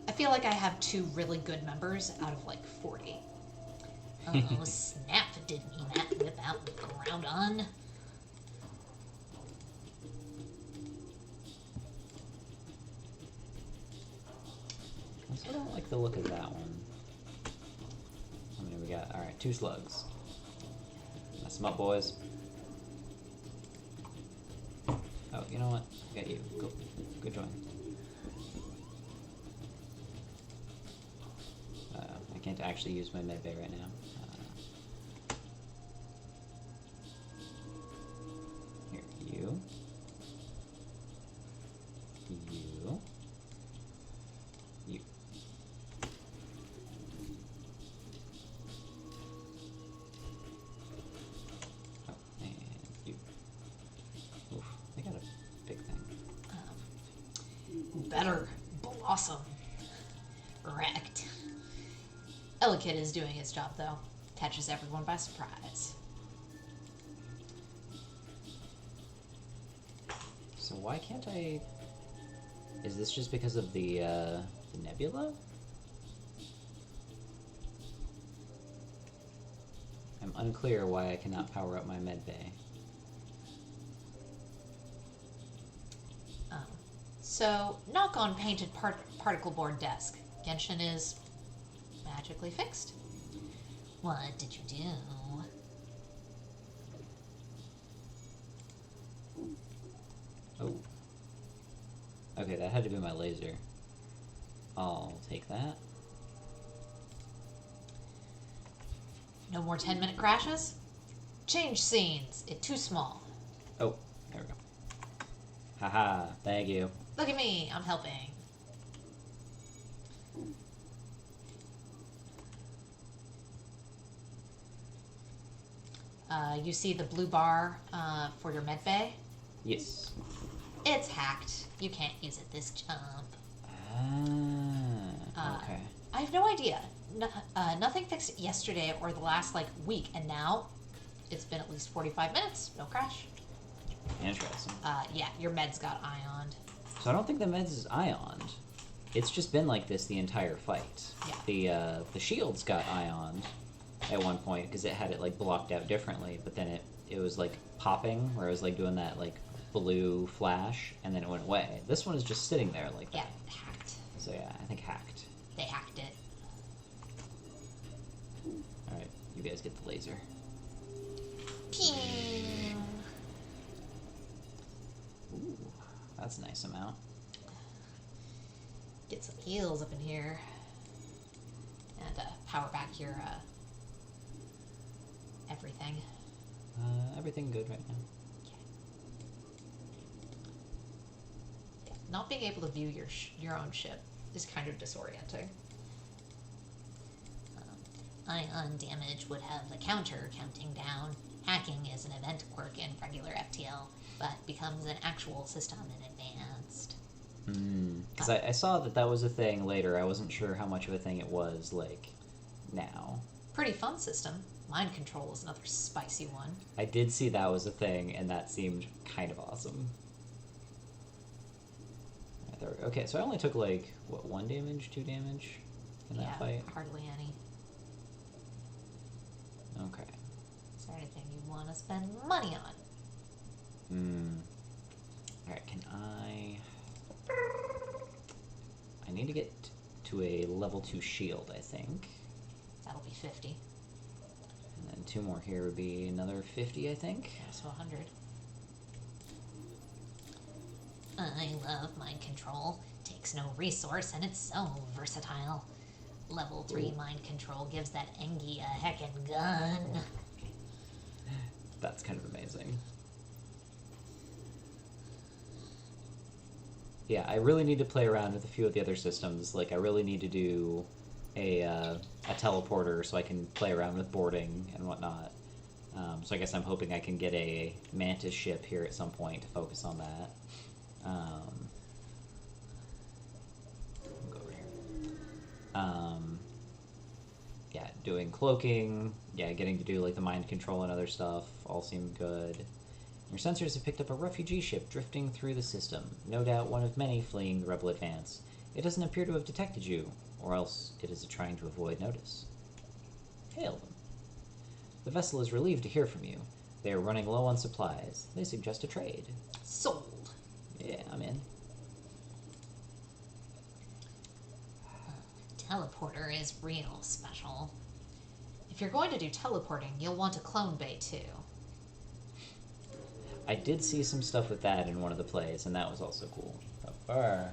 I feel like I have 2 really good members out of like 40. Oh, snap. Didn't he Matt whip out the Groudon? I still don't like the look of that one. How many we got? Alright, 2 slugs. Mess them up, boys. Oh, you know what? I got you. Go. Good join. I can't actually use my medbay right now. Here, you. You. You. Oh, and you. Oof, they got a big thing. Better blossom. Wrecked. Elekid is doing his job though. Catches everyone by surprise. So why can't I... Is this just because of the nebula? I'm unclear why I cannot power up my medbay. So, knock on painted particle board desk. Genshin is magically fixed. What did you do? Oh. Okay, that had to be my laser. I'll take that. No more 10-minute crashes? Change scenes. It's too small. Oh, there we go. Haha, thank you. Look at me. I'm helping. You see the blue bar for your medbay? Yes. It's hacked. You can't use it this jump. Okay. I have no idea. Nothing fixed it yesterday or the last week, and now it's been at least 45 minutes. No crash. Interesting. Yeah, your meds got ioned. So I don't think the meds is ioned. It's just been like this the entire fight. Yeah. The shields got ioned at one point because it had it blocked out differently, but then it was popping where it was doing that blue flash and then it went away. This one is just sitting there like that. Yeah, hacked. So yeah, I think hacked. They hacked it. All right, you guys get the laser. Pew! Ooh, that's a nice amount. Get some heals up in here. And power back your everything. Everything good right now. Yeah. Not being able to view your own ship is kind of disorienting. Ion damage would have the counter counting down. Hacking is an event quirk in regular FTL, but becomes an actual system in advanced. Because I saw that was a thing later. I wasn't sure how much of a thing it was now. Pretty fun system. Mind control is another spicy one. I did see that was a thing, and that seemed kind of awesome. Right, there we go. Okay, so I only took 1 damage, 2 damage in that fight? Hardly any. Okay. Is there anything you want to spend money on? Alright, can I need to get to a level 2 shield, I think. That'll be 50. And then 2 more here would be another 50, I think. Yeah, so 100. I love mind control. Takes no resource and it's so versatile. Level 3 mind control gives that Engi a heckin' gun. That's kind of amazing. Yeah, I really need to play around with a few of the other systems. Like, I really need to do a teleporter so I can play around with boarding and whatnot. So I guess I'm hoping I can get a Mantis ship here at some point to focus on that. I'll go over here. Yeah, doing cloaking, yeah, getting to do like the mind control and other stuff all seem good. Your sensors have picked up a refugee ship drifting through the system, no doubt one of many fleeing the rebel advance. It doesn't appear to have detected you, or else it is trying to avoid notice. Hail them. The vessel is relieved to hear from you. They are running low on supplies. They suggest a trade. Sold. Yeah, I'm in. Teleporter is real special. If you're going to do teleporting, you'll want a clone bay too. I did see some stuff with that in one of the plays, and that was also cool. Pepper.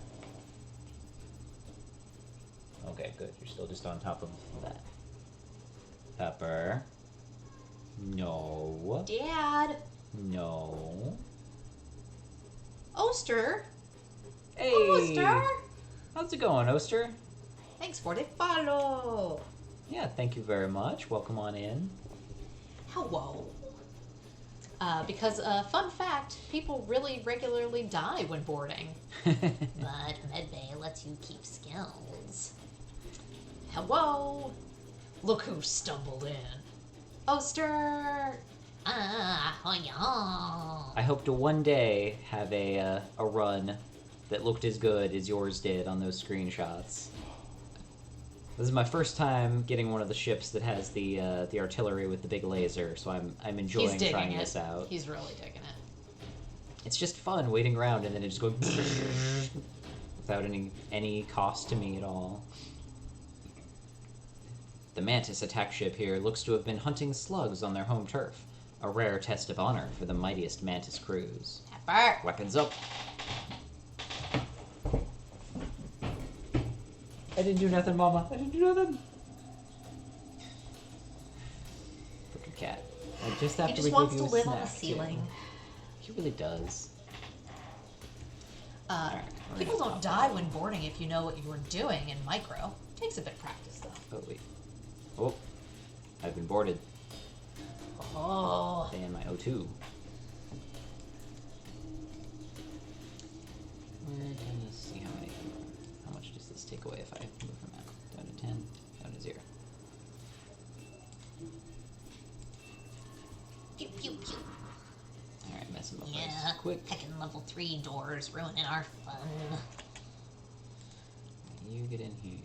Okay, good. You're still just on top of that. Pepper. No. Dad! No. Oster! Hey! Oster! How's it going, Oster? Thanks for the follow! Yeah, thank you very much. Welcome on in. Hello. Because, fun fact, people really regularly die when boarding. But medbay lets you keep skills. Hello! Look who stumbled in. Oster! Ah, oh I hope to one day have a run that looked as good as yours did on those screenshots. This is my first time getting one of the ships that has the artillery with the big laser, so I'm enjoying He's digging trying it. this out. He's really digging it. It's just fun waiting around and then it just going without any cost to me at all. The Mantis attack ship here looks to have been hunting slugs on their home turf, a rare test of honor for the mightiest Mantis crews. Pepper! Weapons up. I didn't do nothing, Mama. I didn't do nothing. Frickin' cat. Like, just after He just we wants gave to you a live on the snack, too. ceiling. He really does. Alright, we're People gonna don't stop die when boarding if you know what you're doing in micro. Takes a bit of practice though. Oh, wait. Oh. I've been boarded. Oh. And my O2. We're gonna see how many. How much does this take away if I move from that? Down to 10, down to 0. Pew pew pew. Alright, messing with Yeah, this quick. heckin' level 3 doors ruining our fun. You get in here.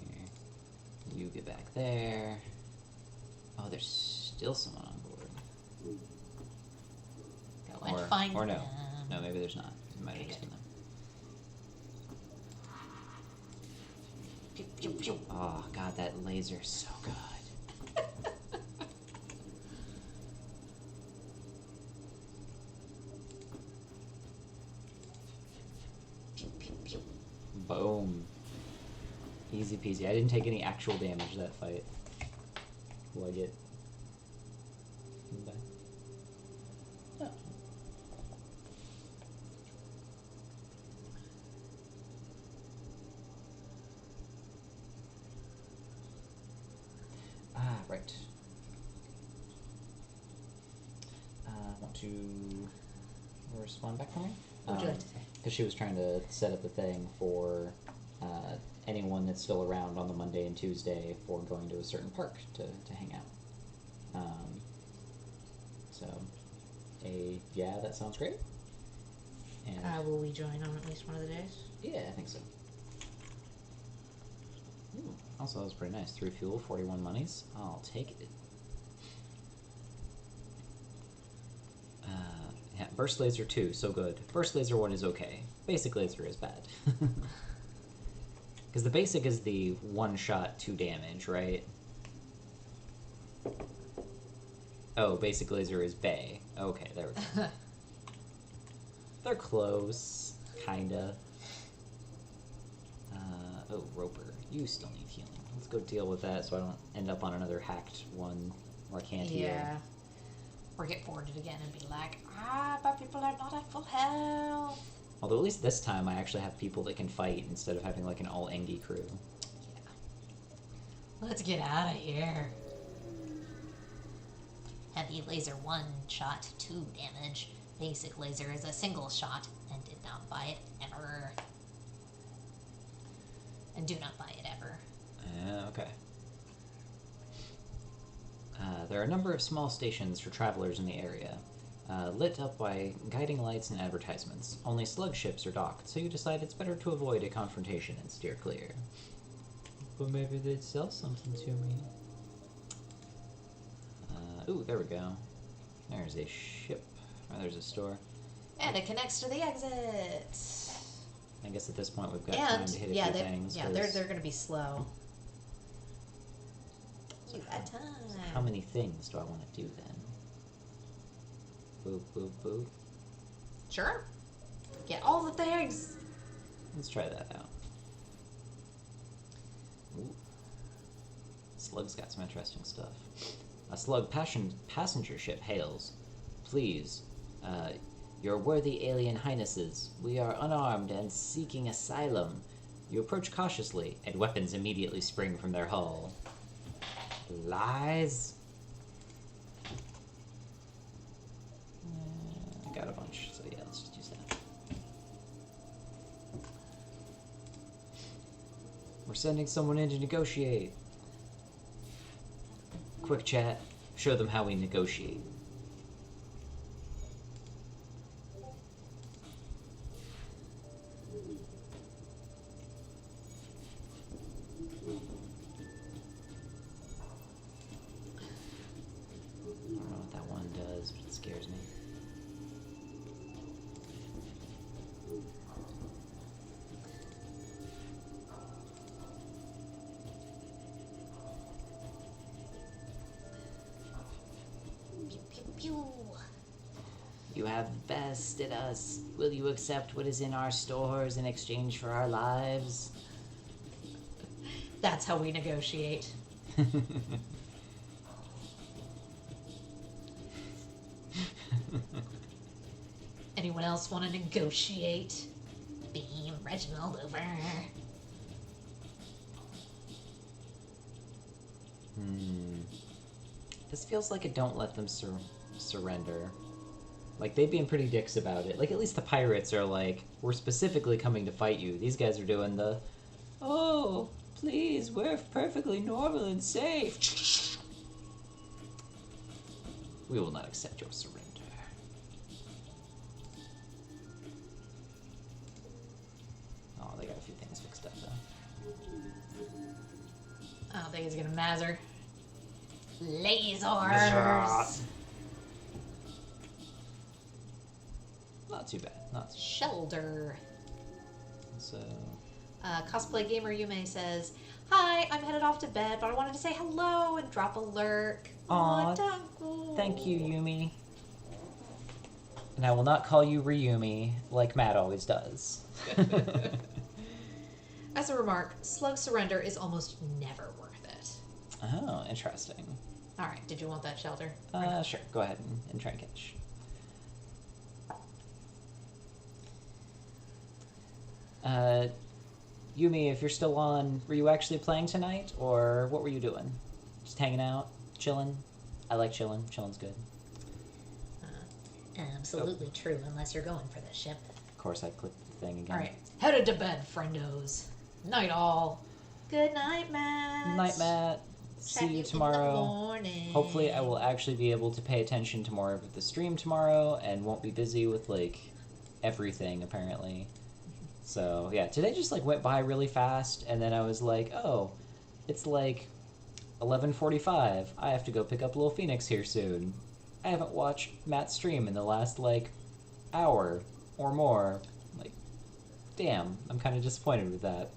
You get back there. Oh, there's still someone on board. Go and find or no. them. No, maybe there's not. It might have just been them. Pew pew pew. Oh, God, that laser's so good. Pew pew pew. Boom. Easy peasy. I didn't take any actual damage that fight. Will I get... back? Oh. Right. Want to respond back for me? What would you like to say? Because she was trying to set up a thing for anyone that's still around on the Monday and Tuesday for going to a certain park to hang out. So, yeah, that sounds great. And Will we join on at least one of the days? yeah, I think so. Ooh, also, that was pretty nice. 3 fuel, 41 monies. I'll take it. Yeah, Burst Laser 2, so good. Burst Laser 1 is okay. Basic Laser is bad. Because the basic is the 1-shot 2 damage, right? Oh, Basic Laser is Bay. Okay, there we go. They're close. Kinda. Oh, Roper. You still need healing. let's go deal with that so I don't end up on another hacked one where I can't heal. Yeah. Or get boarded again and be like, but people are not at full health. Although at least this time I actually have people that can fight instead of having like an all Engie crew. Let's get out of here. Heavy laser 1 shot 2 damage. Basic laser is a single shot and did not buy it ever. And do not buy it ever. Okay. There are a number of small stations for travelers in the area, lit up by guiding lights and advertisements. Only slug ships are docked, so you decide it's better to avoid a confrontation and steer clear. But maybe they'd sell something to me. Ooh, there we go. There's a ship. Oh, there's a store. And it connects to the exit. I guess at this point we've got time to hit a few things. Yeah, 'cause they're gonna be slow. You got time. how many things do I want to do then? Boop, boop, boop. Sure. Get all the things. Let's try that out. Ooh. Slug's got some interesting stuff. A slug passenger ship hails. Please, your worthy alien highnesses, we are unarmed and seeking asylum. You approach cautiously, and weapons immediately spring from their hull. Lies? I got a bunch, so yeah, let's just use that. We're sending someone in to negotiate. Quick chat. Show them how we negotiate. I don't know what that one does, but it scares me. Pew pew pew. You have bested us. Will you accept what is in our stores in exchange for our lives? That's how we negotiate. Anyone else want to negotiate? Beam Reginald over. This feels like a don't let them surrender. Like, they've been pretty dicks about it. Like, at least the pirates are like, we're specifically coming to fight you. These guys are doing the, oh, please, we're perfectly normal and safe. We will not accept your surrender. Oh, they got a few things fixed up, though. I don't think he's gonna mazzer. Lasers. Not too bad. Not too Shelter. bad. So, Cosplay Gamer Yume says, "Hi, I'm headed off to bed, but I wanted to say hello and drop a lurk." Aw, Danku. thank you, Yumi. And I will not call you Ryumi like Matt always does. As a remark, slug surrender is almost never worth it. Oh, interesting. All right, did you want that shelter? Sure. Go ahead and try and catch. Yumi, if you're still on, were you actually playing tonight, or what were you doing? Just hanging out, chilling? I like chilling. Chilling's good. Absolutely true, unless you're going for the ship. Of course, I clicked the thing again. All right, headed to bed, friendos. Night all. Good night, Matt. Night, Matt. See you tomorrow. Morning. Hopefully, I will actually be able to pay attention to more of the stream tomorrow and won't be busy with, like, everything, apparently. So, yeah, today just, like, went by really fast, and then I was like, oh, it's, like, 11:45. I have to go pick up Little Phoenix here soon. I haven't watched Matt's stream in the last, like, hour or more. Like, damn, I'm kind of disappointed with that.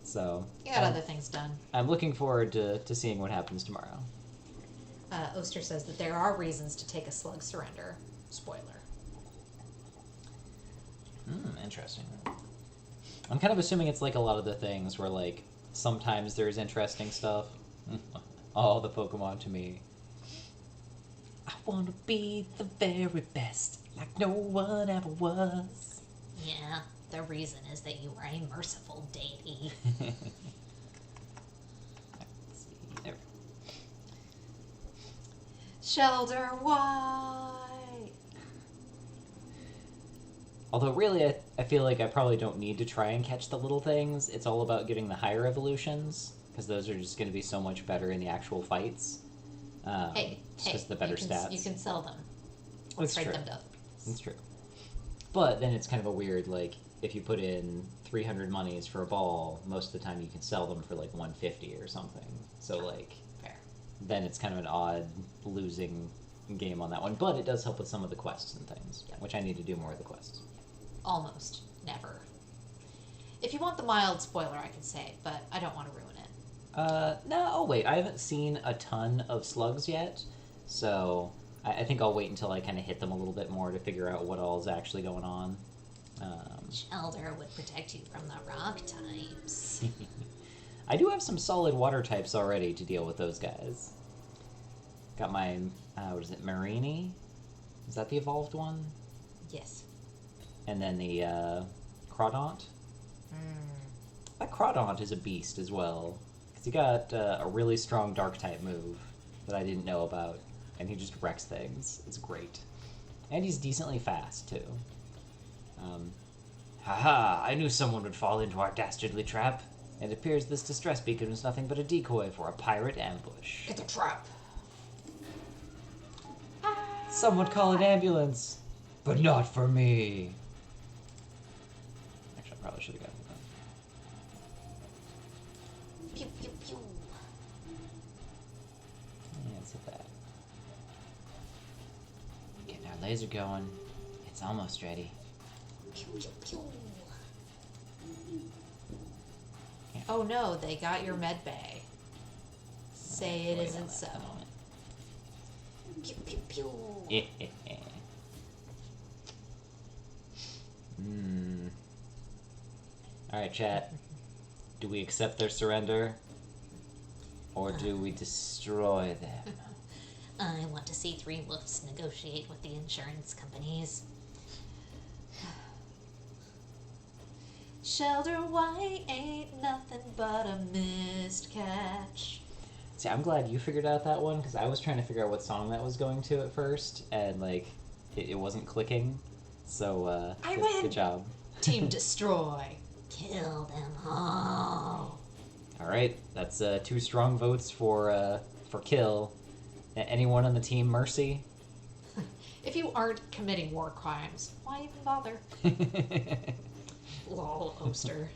So, You got other things done. I'm looking forward to seeing what happens tomorrow. Oster says that there are reasons to take a slug surrender. Spoiler. Interesting. I'm kind of assuming it's like a lot of the things where, like, sometimes there's interesting stuff. All the Pokemon to me. I want to be the very best, like no one ever was. Yeah, the reason is that you are a merciful deity. Let's see. There. Shelter White. Although, really, I feel like I probably don't need to try and catch the little things. It's all about getting the higher evolutions, because those are just going to be so much better in the actual fights. Hey, because the better you can, stats. You can sell them. It's Trade true. them to other people. It's true. But then it's kind of a weird, like, if you put in 300 monies for a ball, most of the time you can sell them for like 150 or something. So, like, Fair. then it's kind of an odd losing game on that one. But it does help with some of the quests and things, Yep. which I need to do more of the quests. Almost never. If you want the mild spoiler, I can say, but I don't want to ruin it. No, oh wait, I haven't seen a ton of slugs yet, so I think I'll wait until I kind of hit them a little bit more to figure out what all is actually going on. Shelter would protect you from the rock types. I do have some solid water types already to deal with those guys. Got my, what is it, Marini? Is that the evolved one? Yes. And then the, Crawdaunt? That Crawdaunt is a beast as well. Because he got a really strong dark type move that I didn't know about. And he just wrecks things. It's great. And he's decently fast, too. Haha, I knew someone would fall into our dastardly trap. It appears this distress beacon was nothing but a decoy for a pirate ambush. It's a trap. Some would call it ambulance, but not for me. Actually, I probably should have gotten that. Pew pew pew. Yeah, let's hit that. Getting our laser going. It's almost ready. Pew pew pew. Oh no, they got your med bay. Say it Wait isn't on so. that for Pew pew pew. a moment. Hmm. Alright, chat. Do we accept their surrender? Or do we destroy them? I want to see Three Wolves negotiate with the insurance companies. Shelter White ain't nothing but a missed catch. See, I'm glad you figured out that one, because I was trying to figure out what song that was going to at first, and, like, it wasn't clicking. So, I good, win! good job. Team Destroy. Kill them all. Alright, that's 2 strong votes for kill. Anyone on the team Mercy? If you aren't committing war crimes, why even bother? Lol, Oster.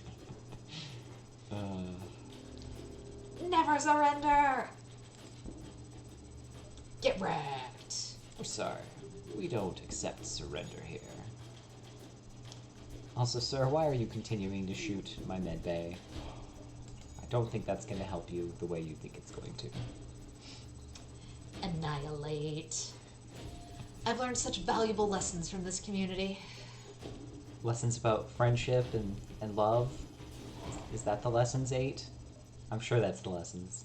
Never surrender! Get wrecked. I'm sorry. We don't accept surrender here. Also, sir, why are you continuing to shoot my med bay? I don't think that's going to help you the way you think it's going to. Annihilate. I've learned such valuable lessons from this community. Lessons about friendship and love? Is that the lessons 8? I'm sure that's the lessons.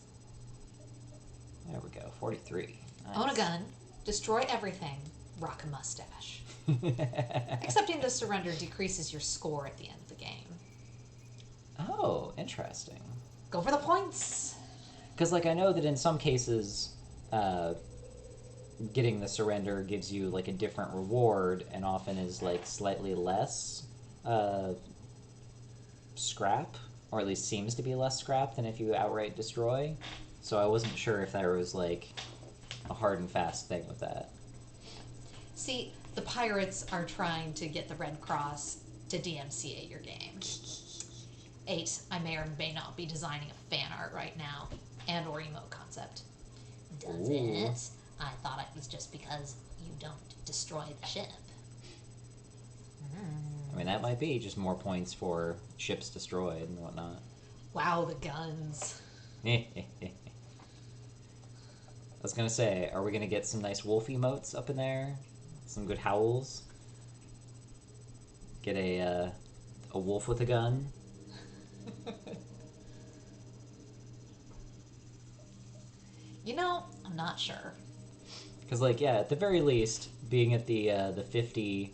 There we go, 43. Nice. Own a gun, destroy everything, rock a mustache. Accepting the surrender decreases your score at the end of the game. Oh, interesting. Go for the points! Because, like, I know that in some cases, getting the surrender gives you, like, a different reward, and often is, like, slightly less scrap, or at least seems to be less scrap than if you outright destroy. So I wasn't sure if there was, like, a hard and fast thing with that. See, the pirates are trying to get the Red Cross to DMCA your game. 8, I may or may not be designing a fan art right now, and or emote concept. Does Ooh. it? I thought it was just because you don't destroy the ship. I mean, that might be just more points for ships destroyed and whatnot. Wow, the guns. I was gonna say, are we gonna get some nice wolf emotes up in there? Some good howls? Get a wolf with a gun? not sure. Because, like, yeah, at the very least, being at the 50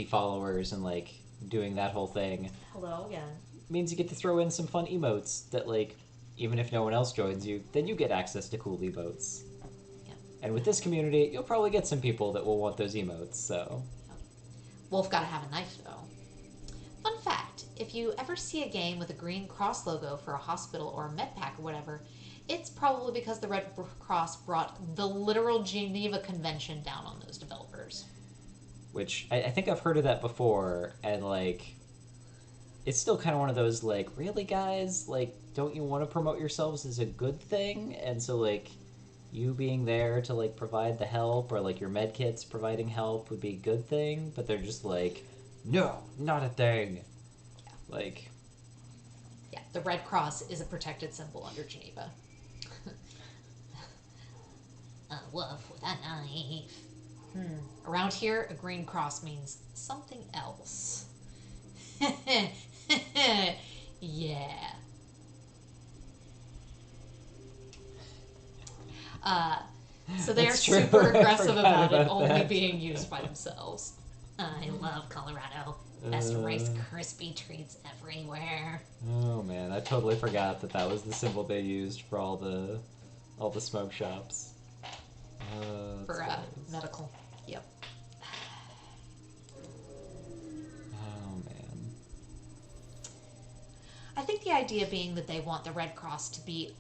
followers and, like, doing that whole thing Hello again. means you get to throw in some fun emotes that, like, even if no one else joins you, then you get access to cool emotes. Yeah. And with this community, you'll probably get some people that will want those emotes, so... Wolf gotta have a knife, though. Fun fact, if you ever see a game with a green cross logo for a hospital or a med pack or whatever, it's probably because the Red Cross brought the literal Geneva Convention down on those developers. Which, I think I've heard of that before, and, like... It's still kind of one of those, like, really, guys? Like, don't you want to promote yourselves as a good thing? And so, like, you being there to, like, provide the help, or, like, your medkits providing help would be a good thing, but they're just like, no, not a thing. Like... Yeah, the Red Cross is a protected symbol under Geneva. A wolf with a knife. Around here, a green cross means something else. Yeah. So they are That's true. super I aggressive forgot about it about only that. being used by themselves. I love Colorado. Best Rice Krispie treats everywhere. Oh man, I totally forgot that that was the symbol they used for all the smoke shops. That's For hilarious. medical. Yep. Oh man. I think the idea being that they want the Red Cross to be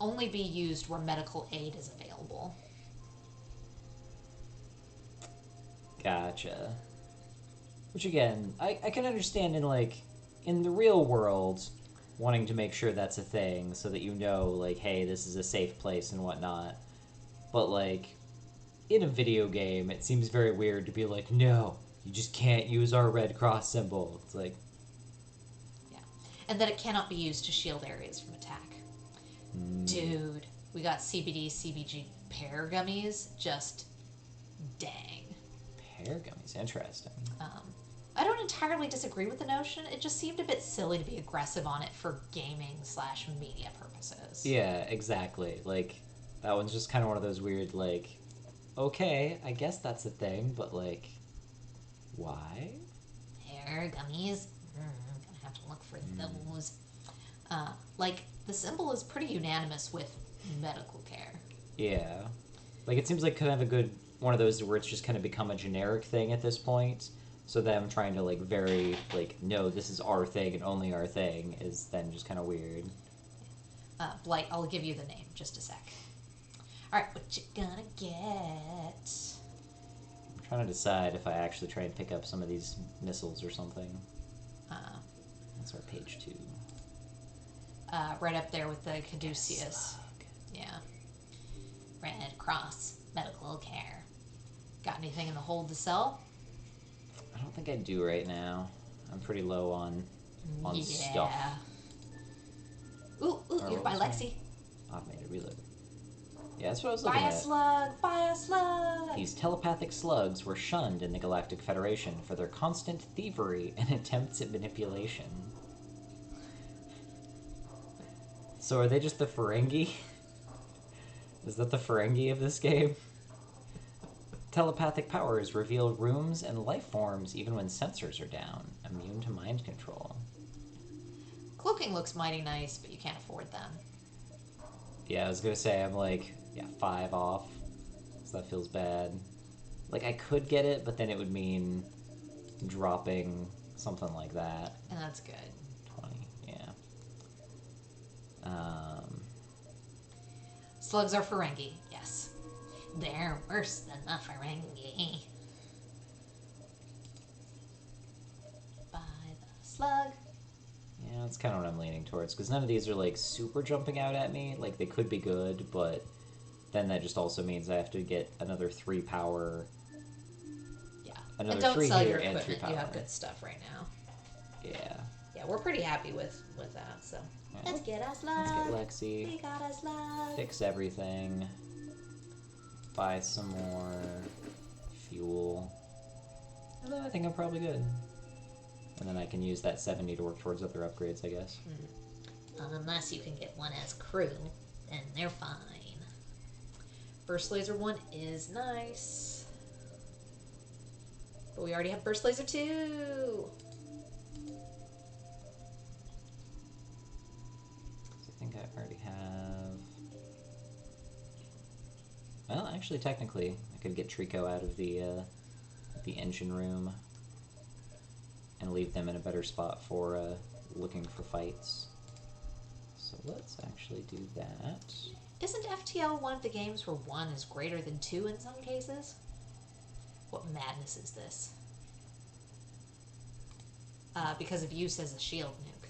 only be used where medical aid is available. Gotcha. Which again, I can understand in like in the real world wanting to make sure that's a thing so that you know like, hey, this is a safe place and whatnot. But like in a video game it seems very weird to be like, no, you just can't use our Red Cross symbol. It's like And that it cannot be used to shield areas from attack. Dude, we got CBD, CBG pear gummies. Just dang. pear gummies, interesting. I don't entirely disagree with the notion. It just seemed a bit silly to be aggressive on it for gaming/media purposes. Yeah, exactly. Like, that one's just kind of one of those weird, like, okay, I guess that's a thing, but, like, why? Pear gummies. Gonna have to look for those. Like, the symbol is pretty unanimous with medical care. Yeah. Like, it seems like kind of a good one of those where it's just kind of become a generic thing at this point. So them trying to, like, very, like, no, this is our thing and only our thing is then just kind of weird. Blight, I'll give you the name. Just a sec. Alright, what you gonna get? I'm trying to decide if I actually try and pick up some of these missiles or something. That's our page 2. Right up there with the Caduceus. Yeah. Red Cross medical care. Got anything in the hold to sell? I don't think I do right now. I'm pretty low on stuff. Ooh, Or you're what by was Lexi. Automated reload. Yeah, that's what I was Buy looking a at. slug! Buy a slug! These telepathic slugs were shunned in the Galactic Federation for their constant thievery and attempts at manipulation. So are they just the Ferengi? Is that the Ferengi of this game? Telepathic powers reveal rooms and life forms even when sensors are down. Immune to mind control. Cloaking looks mighty nice, but you can't afford them. Yeah, I was gonna say, I'm like, 5 off. So that feels bad. Like, I could get it, but then it would mean dropping something like that. And that's good. 20, yeah. Slugs are Ferengi, yes. They're worse than the Ferengi. Buy the slug. Yeah, that's kind of what I'm leaning towards, because none of these are, like, super jumping out at me. Like, they could be good, but then that just also means I have to get another 3 power. Yeah. Another And don't 3 sell here your and 3 equipment. You have power. good stuff right now. Yeah. Yeah, we're pretty happy with that, so. Yeah. Let's get a Let's slug. get Lexi. We got a slug. Fix everything. Buy some more fuel. Although I think I'm probably good. And then I can use that 70 to work towards other upgrades, I guess. Unless you can get one as crew, then they're fine. Burst Laser 1 is nice. But we already have Burst Laser 2! I think I already have... Well, actually, technically, I could get Trico out of the engine room and leave them in a better spot for looking for fights. So let's actually do that. Isn't FTL one of the games where 1 is greater than 2 in some cases? What madness is this? Because of use as a shield nuke.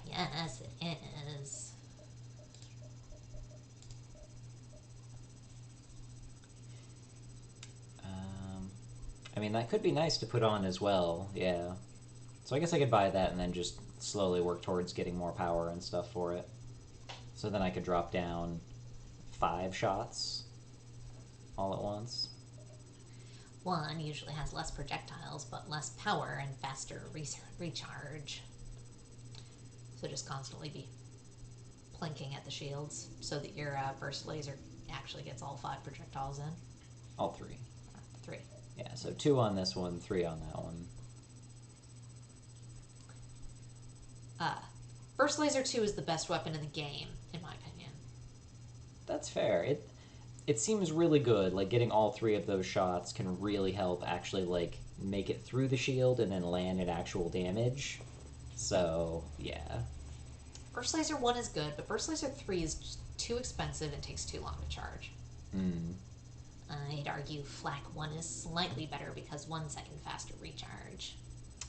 Yes, it is. I mean, that could be nice to put on as well, yeah. So I guess I could buy that and then just slowly work towards getting more power and stuff for it. So then I could drop down 5 shots all at once. 1 usually has less projectiles, but less power and faster recharge. So just constantly be plinking at the shields so that your burst laser actually gets all 5 projectiles in. All 3. 3. Yeah, so 2 on this one, 3 on that one. Burst Laser 2 is the best weapon in the game, in my opinion. That's fair. It seems really good. Like, getting all 3 of those shots can really help actually, like, make it through the shield and then land at actual damage. So, yeah. Burst Laser 1 is good, but Burst Laser 3 is just too expensive and takes too long to charge. I'd argue Flak 1 is slightly better because 1 second faster recharge.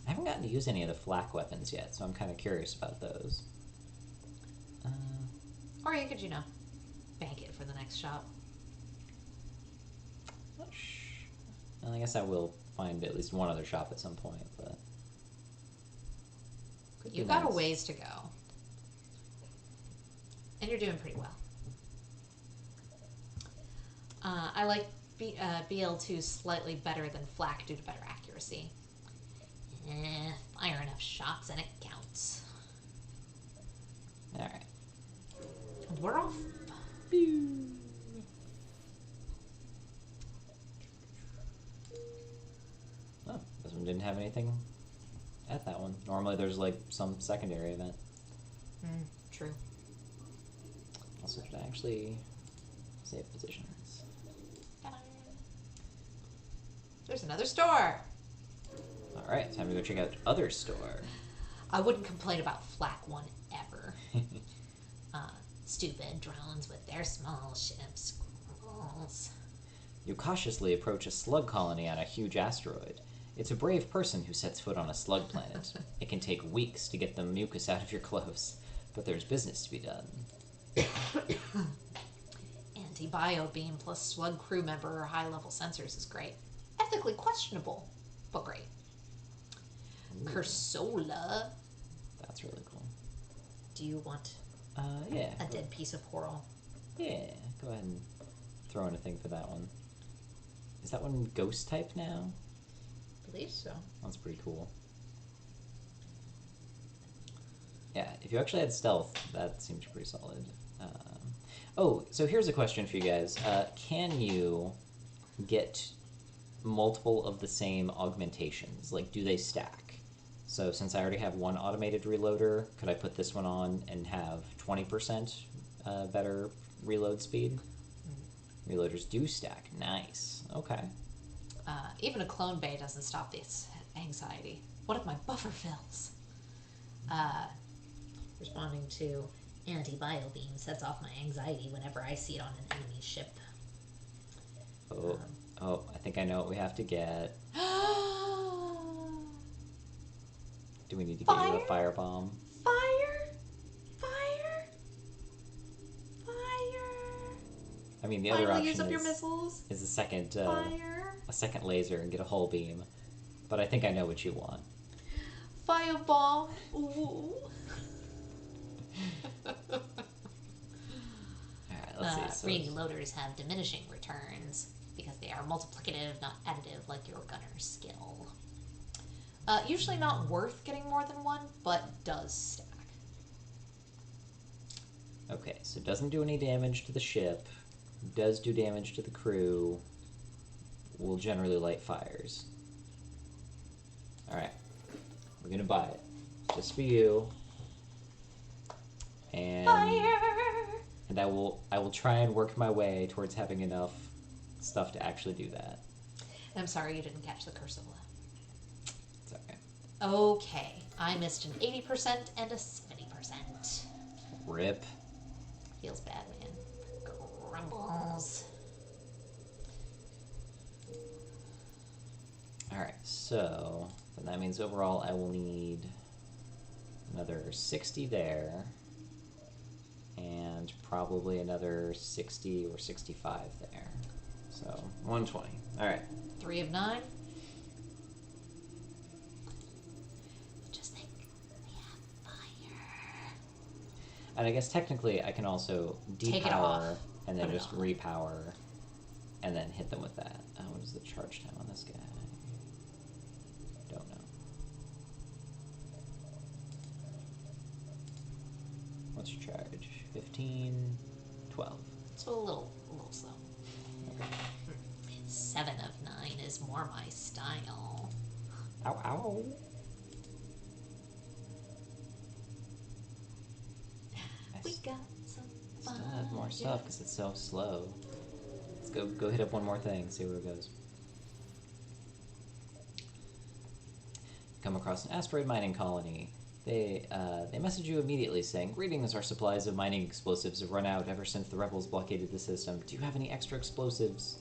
I haven't gotten to use any of the flak weapons yet, so I'm kind of curious about those. Or you could, bank it for the next shop. Well, I guess I will find at least one other shop at some point, but... You got a ways to go. And you're doing pretty well. I like BL2 slightly better than Flak due to better accuracy. Fire enough shots and it counts. Alright. And we're off. Oh, this one didn't have anything at that one. Normally there's like some secondary event. True. Also, should I actually save positions? There's another store. Alright, time to go check out other store. I wouldn't complain about Flak 1 ever. Stupid drones with their small ships. Squirrels. You cautiously approach a slug colony on a huge asteroid. It's a brave person who sets foot on a slug planet. It can take weeks to get the mucus out of your clothes, but there's business to be done. Anti-bio beam plus slug crew member or high-level sensors is great. Ethically questionable, but great. Ooh, Cursola. that's really cool. Do you want Yeah. a dead piece of coral? Yeah, go ahead and throw in a thing for that one. Is that one ghost type now? I believe so. That's pretty cool. Yeah, if you actually had stealth, that seems pretty solid. Oh, so here's a question for you guys. Can you get multiple of the same augmentations? Like, do they stack? So since I already have one automated reloader, could I put this one on and have 20% better reload speed? Reloaders do stack. Nice. Okay. Even a clone bay doesn't stop this anxiety. What if my buffer fills? Responding to Anti-bio beam sets off my anxiety whenever I see it on an enemy ship. Oh, I think I know what we have to get. Do we need to get you a firebomb? Fire! Fire! Fire! I mean, the other Finally use option up your is missiles. a second Fire! a second laser and get a hull beam. But I think I know what you want. Fireball! Ooh. Alright, let's see. So Reloaders have diminishing returns because they are multiplicative, not additive like your gunner's skill. Usually not worth getting more than one, but does stack. okay, so it doesn't do any damage to the ship. does do damage to the crew, will generally light fires. Alright. We're gonna buy it. Just for you. And Fire! and I will try and work my way towards having enough stuff to actually do that. I'm sorry you didn't catch the curse of love. It's alright. Okay, I missed an 80% and a 70%. Rip. Feels bad, man. Grumbles. Alright, so then that means overall I will need another 60 there. And probably another 60 or 65 there. So 120. Alright. 3 of 9. Just think, we have fire. And I guess technically I can also Take it off. depower and then Put it just on. repower and then hit them with that. What is the charge time on this guy? Don't know. What's your charge? 15, 12. So a little slow. Okay. 7 of 9 is more my style. Ow, ow. I We got some still fire. have more stuff because it's so slow. Let's go hit up one more thing, see where it goes. Come across an asteroid mining colony. They message you immediately saying, "Greetings, our supplies of mining explosives have run out ever since the rebels blockaded the system. Do you have any extra explosives?"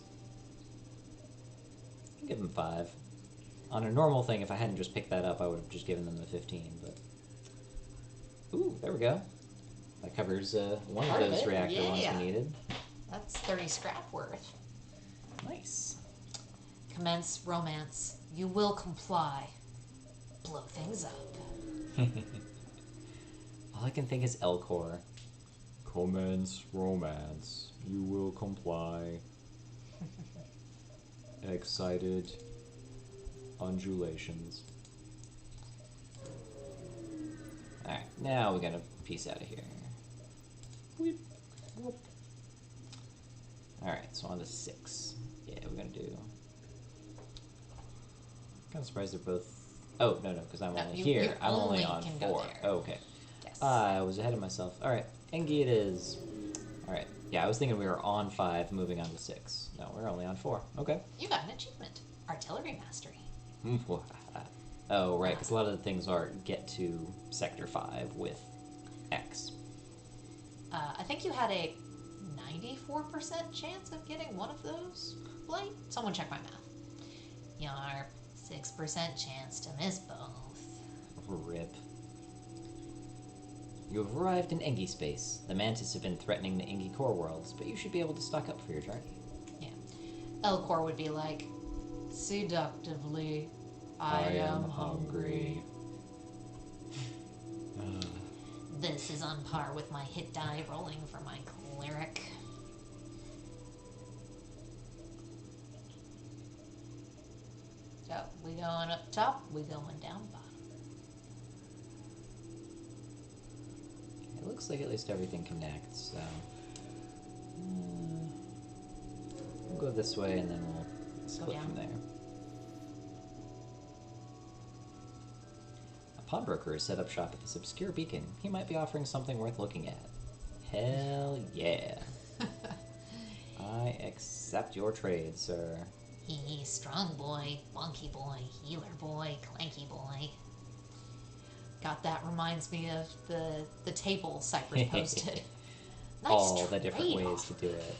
I'll give them 5. On a normal thing, if I hadn't just picked that up, I would have just given them the 15, but... Ooh, there we go. That covers one Part of of those it, reactor ones yeah. we needed. That's 30 scrap worth. Nice. Commence romance. You will comply. Blow things up. All I can think is Elcor. Commence romance. You will comply. Excited undulations. Alright, now we gotta piece out of here. Whoop, whoop. Alright, so on to 6. Yeah, we're gonna do... Kind of surprised they're both... Oh, no, because I'm No, only you here. I'm only only on can go 4. there. Oh, okay. Yes. I was ahead of myself. Alright, Engi it is. Alright, yeah, I was thinking we were on 5, moving on to 6. No, we're only on 4. Okay. You got an achievement. Artillery mastery. Oh, right, because a lot of the things are get to Sector 5 with X. I think you had a 94% chance of getting one of those, Blight? Someone check my math. Your 6% chance to miss both. Rip. You have arrived in Engi space. The Mantis have been threatening the Engi core worlds, but you should be able to stock up for your journey. Yeah. Elcor would be like, seductively, I am hungry. This is on par with my hit die rolling for my cleric. So, we going up top, we going down bottom. It looks like at least everything connects, so... we'll go this way and then we'll split down. from there. A pawnbroker has set up shop at this obscure beacon. He might be offering something worth looking at. Hell yeah. I accept your trade, sir. He's strong boy, wonky boy, healer boy, clanky boy. God, that reminds me of the table Cypress posted. Nice All the different ways trade-off. to do it.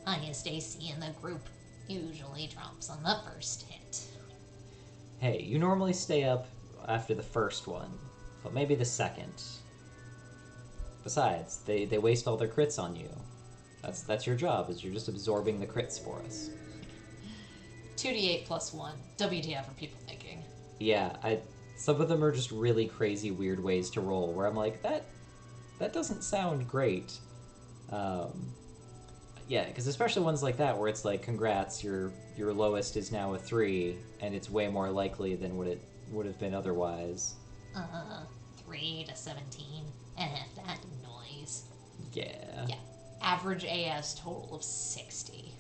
Highest AC in the group usually drops on the first hit. Hey, you normally stay up after the first one, but maybe the second. Besides, they waste all their crits on you. That's your job, is you're just absorbing the crits for us. 2d8 plus 1. WTF for people thinking. Yeah, some of them are just really crazy, weird ways to roll, where I'm like, that doesn't sound great. Yeah, because especially ones like that, where it's like, congrats, your lowest is now a 3, and it's way more likely than what it would have been otherwise. 3 to 17. That noise. Yeah. Yeah. average AS total of 60.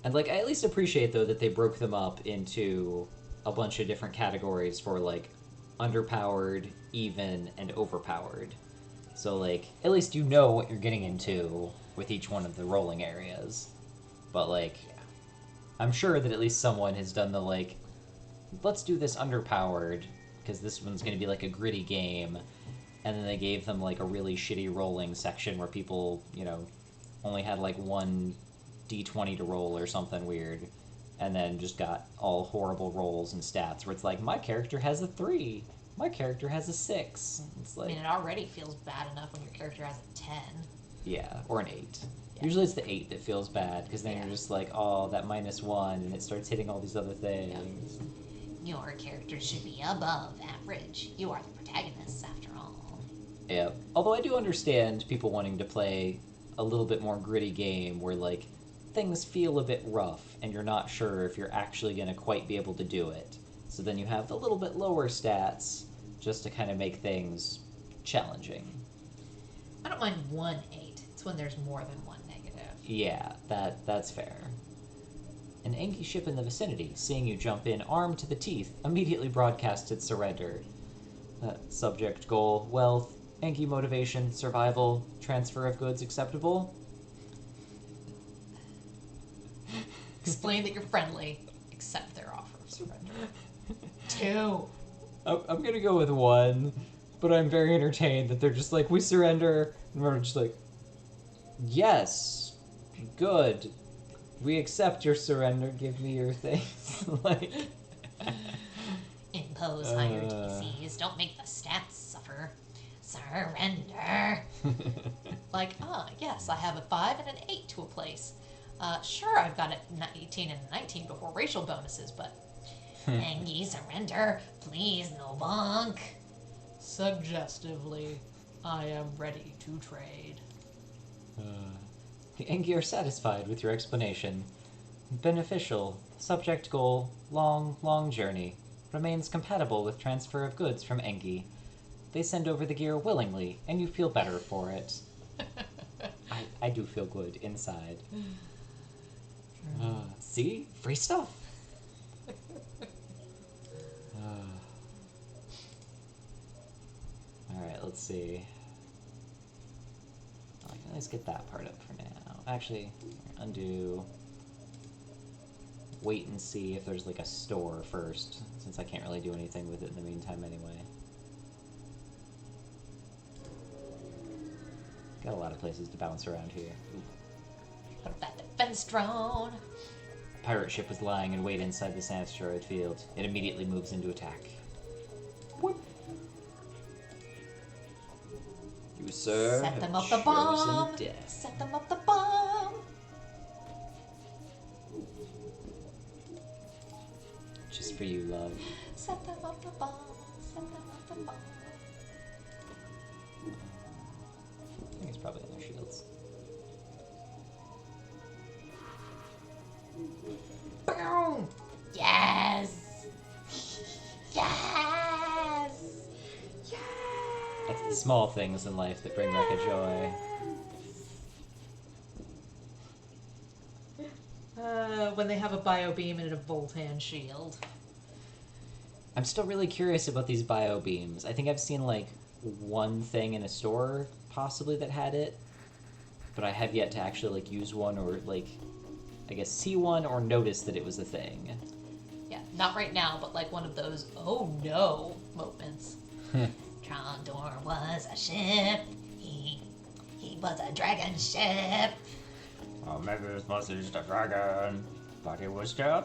And like, I at least appreciate though that they broke them up into a bunch of different categories for like underpowered, even, and overpowered. So like, at least you know what you're getting into with each one of the rolling areas. But like, I'm sure that at least someone has done the like, let's do this underpowered because this one's going to be like a gritty game, and then they gave them like a really shitty rolling section where people, you know, only had like one d20 to roll or something weird, and then just got all horrible rolls and stats where it's like, my character has a 3, my character has a 6. It's I like, mean, it already feels bad enough when your character has a 10. yeah, or an 8. Yeah. Usually it's the 8 that feels bad because then Yeah. you're just like, oh, that -1, and it starts hitting all these other things. Your character should be above average. You are the protagonists, after all. Yeah. Although I do understand people wanting to play a little bit more gritty game where like things feel a bit rough and you're not sure if you're actually going to quite be able to do it. So then you have the little bit lower stats just to kind of make things challenging. I don't mind 1 8. It's when there's more than one negative. Yeah, that's fair. An Engi ship in the vicinity, seeing you jump in armed to the teeth, immediately broadcasted surrender. Subject goal, wealth, Engi motivation, survival, transfer of goods acceptable. Explain that you're friendly. Accept their offer of surrender. 2. I'm gonna go with 1, but I'm very entertained that they're just like, we surrender, and we're just like, yes, good, we accept your surrender, give me your things. Like, Impose higher DCs. Don't make the stats suffer. Surrender. Like, yes, I have a 5 and an 8 to a place. Sure, I've got an 18 and a 19 before racial bonuses, but Engi, surrender. Please, no bonk. suggestively, I am ready to trade. the Engi are satisfied with your explanation. Beneficial, subject goal, long journey. Remains compatible with transfer of goods from Engi. They send over the gear willingly, and you feel better for it. I do feel good inside. See? Free stuff! Alright, let's see. I can at least get that part up for now. Actually, undo. Wait and see if there's like a store first, since I can't really do anything with it in the meantime anyway. Got a lot of places to bounce around here. Ooh. What about that defense drone? Pirate ship was lying in wait inside this asteroid field. It immediately moves into attack. Whoop. You, sir, Set have them up the chosen bomb. death. Set them up the bomb. Just for you, love. Set them up the bomb. Set them up the bomb. I think it's probably on their shields. Boom! Yes. Yes. It's the small things in life that bring Rekka joy. When they have a bio beam and a Voltan shield. I'm still really curious about these bio beams. I think I've seen like one thing in a store possibly that had it, but I have yet to actually like use one or like, I guess, see one or notice that it was a thing. Yeah, not right now, but like one of those oh no moments. Trondor was a ship. He was a dragon ship. Oh, maybe it was just a dragon, but it was still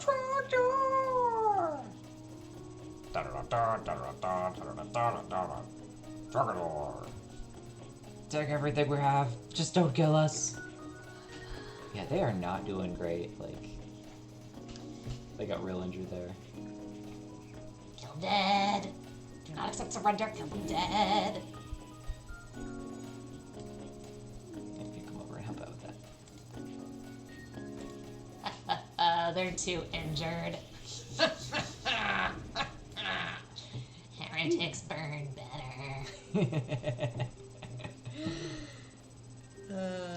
Dragonor. Take everything we have, just don't kill us. Yeah, they are not doing great. Like, they got real injured there. Kill them dead. Do not accept surrender. Kill them dead. If you come over and help out with that. They're too injured. Heretics burn better. That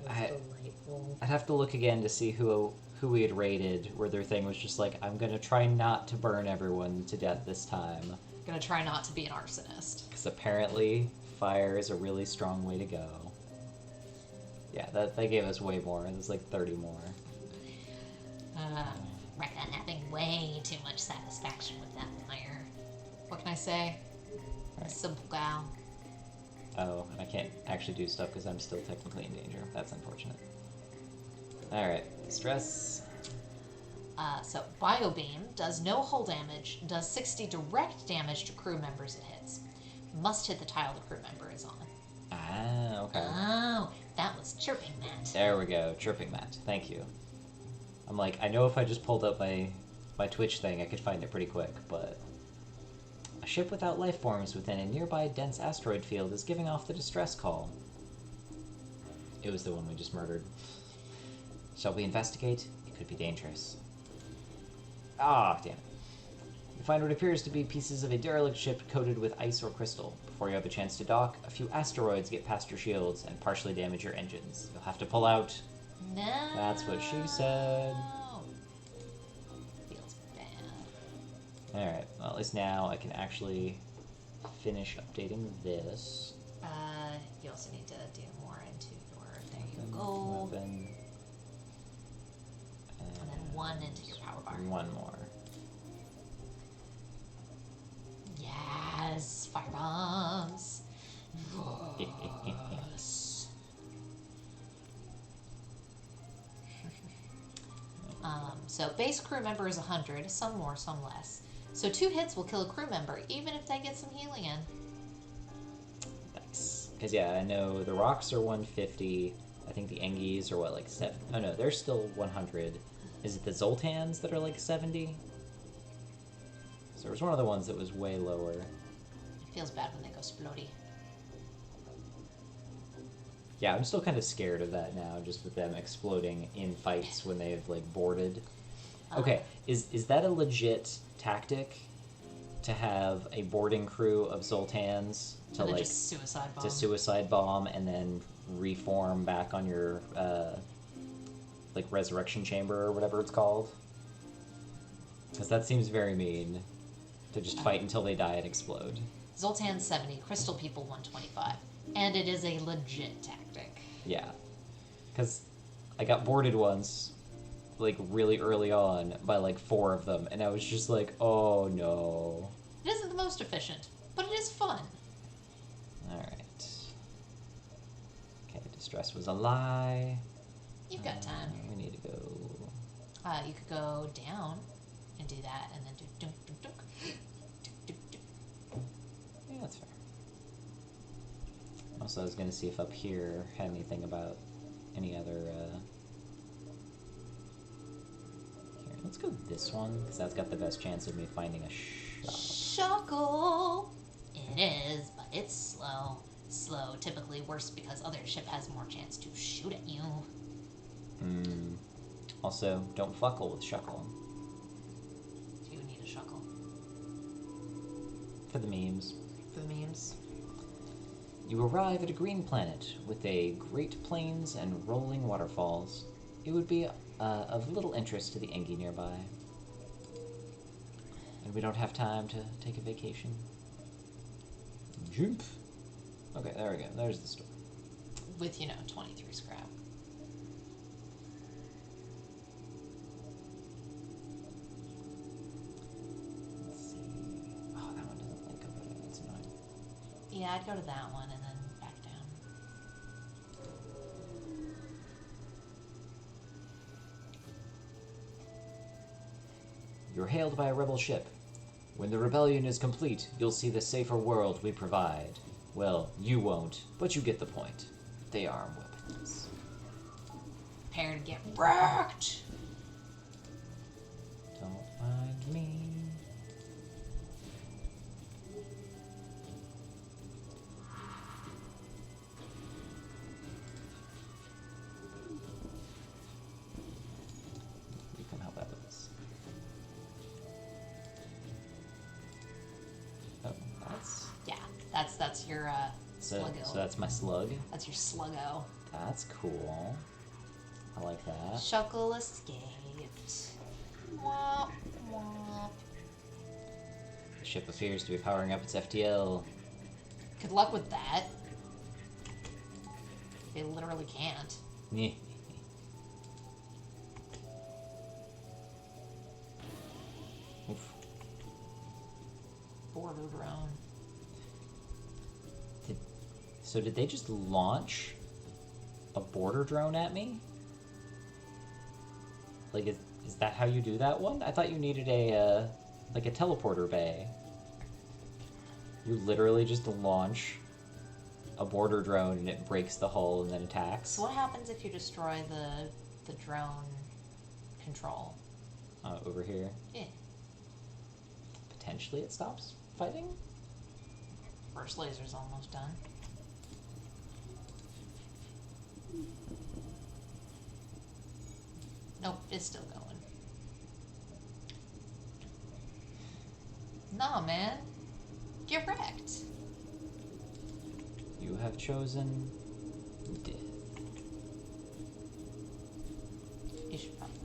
was delightful. I'd have to look again to see who we had raided, where their thing was just like, I'm gonna try not to burn everyone to death this time. Gonna try not to be an arsonist. Because apparently fire is a really strong way to go. Yeah, that they gave us way more. It was like 30 more. Reckon I'm having way too much satisfaction with that fire. What can I say? Right. Simple gal. Oh, and I can't actually do stuff because I'm still technically in danger. That's unfortunate. Alright, stress. So Biobeam does no hull damage, does 60 direct damage to crew members it hits. Must hit the tile the crew member is on. Ah, okay. Oh, that was chirping Matt. There we go, chirping Matt. Thank you. I'm like, I know if I just pulled up my Twitch thing, I could find it pretty quick, but... A ship without life forms within a nearby dense asteroid field is giving off the distress call. It was the one we just murdered. Shall we investigate? It could be dangerous. Ah, damn it. You find what appears to be pieces of a derelict ship coated with ice or crystal. Before you have a chance to dock, a few asteroids get past your shields and partially damage your engines. You'll have to pull out. No. That's what she said. Feels bad. Alright, well at least now I can actually finish updating this. You also need to do more into your... There you Weapon, go. weapon, And then one into your power bar. one more. Yes! Fire bombs! Yes. So base crew member is 100, some more, some less. So 2 hits will kill a crew member, even if they get some healing in. Nice. Because, yeah, I know the rocks are 150. I think the Engies are, what, like 7? Oh, no, they're still 100. Is it the Zoltans that are, like, 70? So there was one of the ones that was way lower. It feels bad when they go splody. Yeah, I'm still kind of scared of that now, just with them exploding in fights when they've, like, boarded. Okay, is that a legit tactic? To have a boarding crew of Zoltans to, And then like... just suicide bomb. to suicide bomb and then reform back on your like resurrection chamber or whatever it's called, because that seems very mean to just fight until they die and explode. Zoltan 70, Crystal People 125. And it is a legit tactic. Yeah, because I got boarded once like really early on by like 4 of them and I was just like, oh no. It isn't the most efficient, but it is fun. Alright, okay, distress was a lie. You've got time. We need to go... You could go down and do that, and then do dunk, dunk, dunk. Dunk, dunk, dunk. Yeah, that's fair. Also, I was going to see if up here had anything about any other, Here, let's go this one, because that's got the best chance of me finding a shop. Shuckle! It is, but it's slow. Slow, typically worse because other ship has more chance to shoot at you. Also, don't fuckle with Shuckle. You need a shuckle. For the memes. For the memes. You arrive at a green planet with a great plains and rolling waterfalls. It would be of little interest to the Engi nearby. And we don't have time to take a vacation. Jump. Okay, there we go. There's the store. With, 23 scrap. Let's see. Oh, that one doesn't link over there. That's annoying. Yeah, I'd go to that one and then back down. You're hailed by a rebel ship. When the rebellion is complete, you'll see the safer world we provide. Well, you won't, but you get the point. They arm weapons. Prepare to get wrecked! Don't mind me. You can help out with this. Oh, that's... Yeah, that's That's your sluggo. So that's my slug. That's your sluggo. That's cool. I like that. Shuckle escaped. Womp womp. The ship appears to be powering up its FTL. Good luck with that. They literally can't. Nyeh. Oof. Border drone. So did they just launch a border drone at me? Like, is that how you do that one? I thought you needed a, like a teleporter bay. You literally just launch a border drone and it breaks the hull and then attacks. So what happens if you destroy the drone control? Over here. Yeah. Potentially it stops fighting? First laser's almost done. Nope, it's still going. Nah, man. Get wrecked. You have chosen death. You should probably.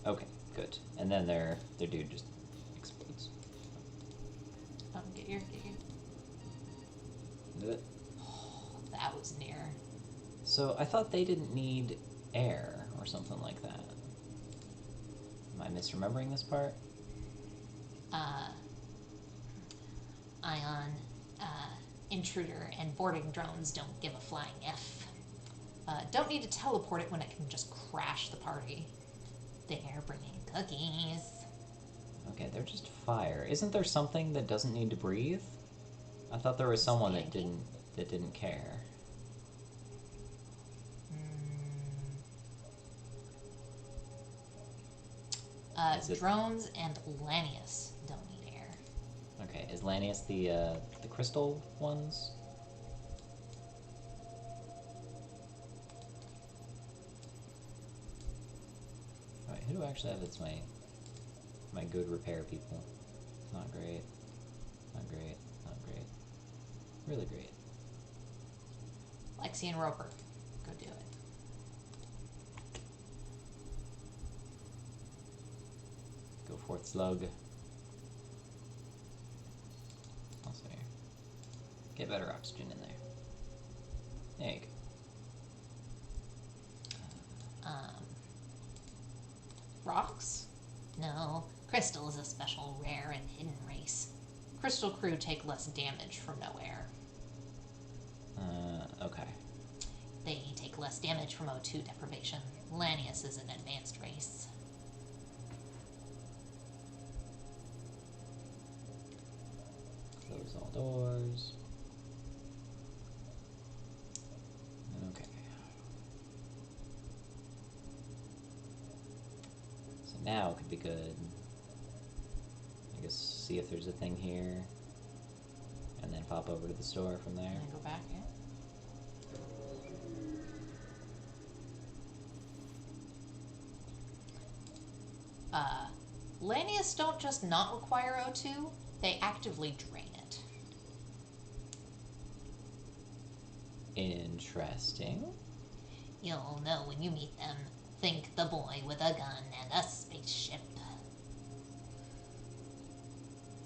Okay, good. And then their dude just explodes. Get your. That was near. So I thought they didn't need air or something like that. Am I misremembering this part? Ion, intruder, and boarding drones don't give a flying F. Don't need to teleport it when it can just crash the party. They're bringing cookies. Okay, they're just fire. Isn't there something that doesn't need to breathe? I thought there was someone that didn't care. Is it- Drones and Lanius don't need air. Okay, is Lanius the crystal ones? Alright, who do I actually have as my good repair people? Not great. Not great. Not great. Really great. Lexi and Roper. Go do it. Go forth, slug. Also here. Get better oxygen in there. There you go. Rocks? No, Crystal is a special, rare, and hidden race. Crystal crew take less damage from no air. Okay. They take less damage from O2 deprivation. Lanius is an advanced race. Close all doors. Okay. So now it could be good. I guess see if there's a thing here. And then pop over to the store from there. And then go back, yeah? Lanius don't just not require O2, they actively drain it. Interesting. You'll know when you meet them. Think the boy with a gun and a spaceship.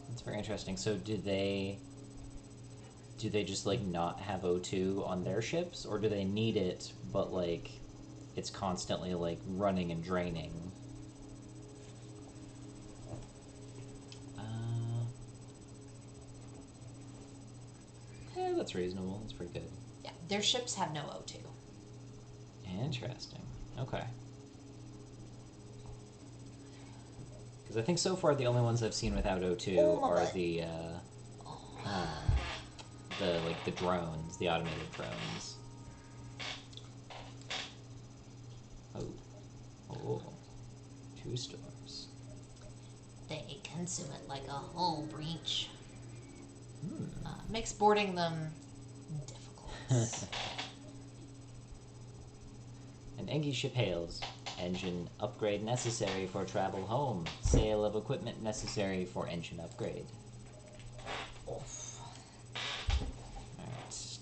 That's very interesting. So do they just like not have O2 on their ships, or do they need it but like it's constantly like running and draining? That's reasonable. That's pretty good. Yeah, their ships have no O2. Interesting. Okay. Because I think so far the only ones I've seen without O2 are the drones, the automated drones. Oh, 2 stars. They consume it like a whole breach. Makes boarding them difficult. An Engi ship hails. Engine upgrade necessary for travel home. Sale of equipment necessary for engine upgrade. Oof. Alright.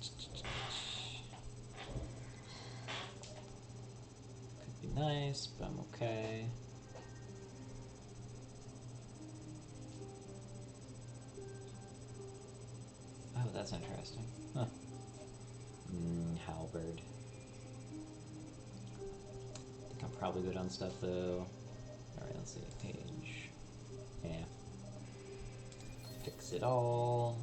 Could be nice, but I'm okay. Oh, that's interesting. Huh. Halberd. I think I'm probably good on stuff though. Alright, let's see. Page. Yeah. Fix it all.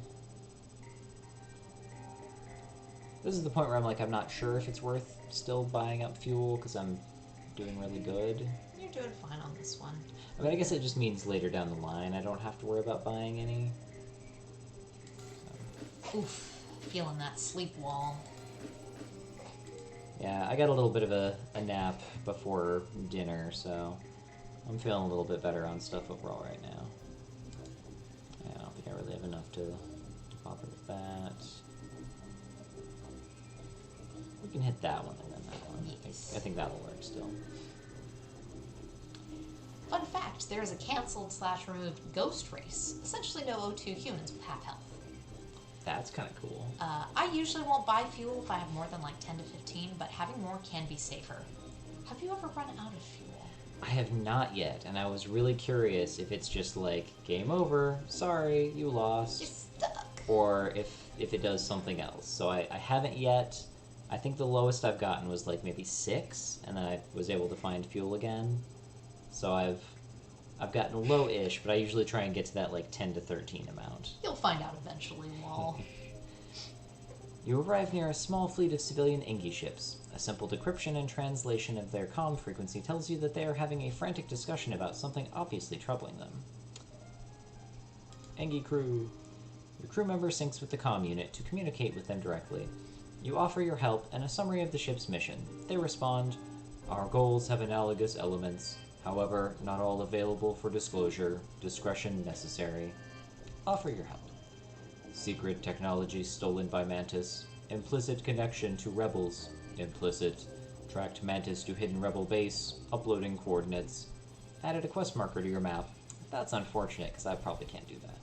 This is the point where I'm like, I'm not sure if it's worth still buying up fuel because I'm doing really good. You're doing fine on this one. I mean, I guess it just means later down the line I don't have to worry about buying any. Oof. Feeling that sleep wall. Yeah, I got a little bit of a nap before dinner, so I'm feeling a little bit better on stuff overall right now. Yeah, I don't think I really have enough to bother with that. We can hit that one and then that one. Yes. I think that'll work still. Fun fact, there is a cancelled/removed ghost race. Essentially no O2 humans with half health. That's kind of cool. I usually won't buy fuel if I have more than like 10 to 15, but having more can be safer. Have you ever run out of fuel? I have not yet, and I was really curious if it's just like, game over, sorry, you lost. You're stuck. Or if it does something else. So I haven't yet. I think the lowest I've gotten was like maybe 6, and then I was able to find fuel again. So I've gotten low-ish, but I usually try and get to that like 10 to 13 amount. You'll find out eventually, Wall. You arrive near a small fleet of civilian Engi ships. A simple decryption and translation of their comm frequency tells you that they are having a frantic discussion about something obviously troubling them. Engi crew. Your crew member syncs with the comm unit to communicate with them directly. You offer your help and a summary of the ship's mission. They respond, "Our goals have analogous elements. However, not all available for disclosure. Discretion necessary. Offer your help. Secret technology stolen by Mantis. Implicit connection to rebels. Implicit. Tracked Mantis to hidden rebel base. Uploading coordinates. Added a quest marker to your map. That's unfortunate, because I probably can't do that.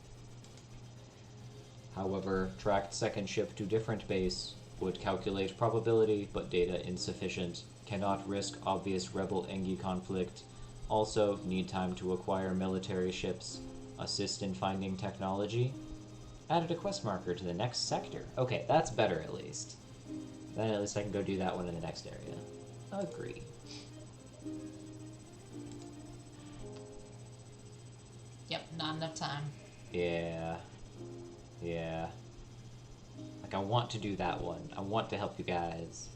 However, tracked second ship to different base. Would calculate probability, but data insufficient. Cannot risk obvious rebel-Engi conflict. Also, need time to acquire military ships. Assist in finding technology. Added a quest marker to the next sector. Okay, that's better at least. Then at least I can go do that one in the next area. Agree. Yep, not enough time. Yeah. Yeah. Like, I want to do that one. I want to help you guys.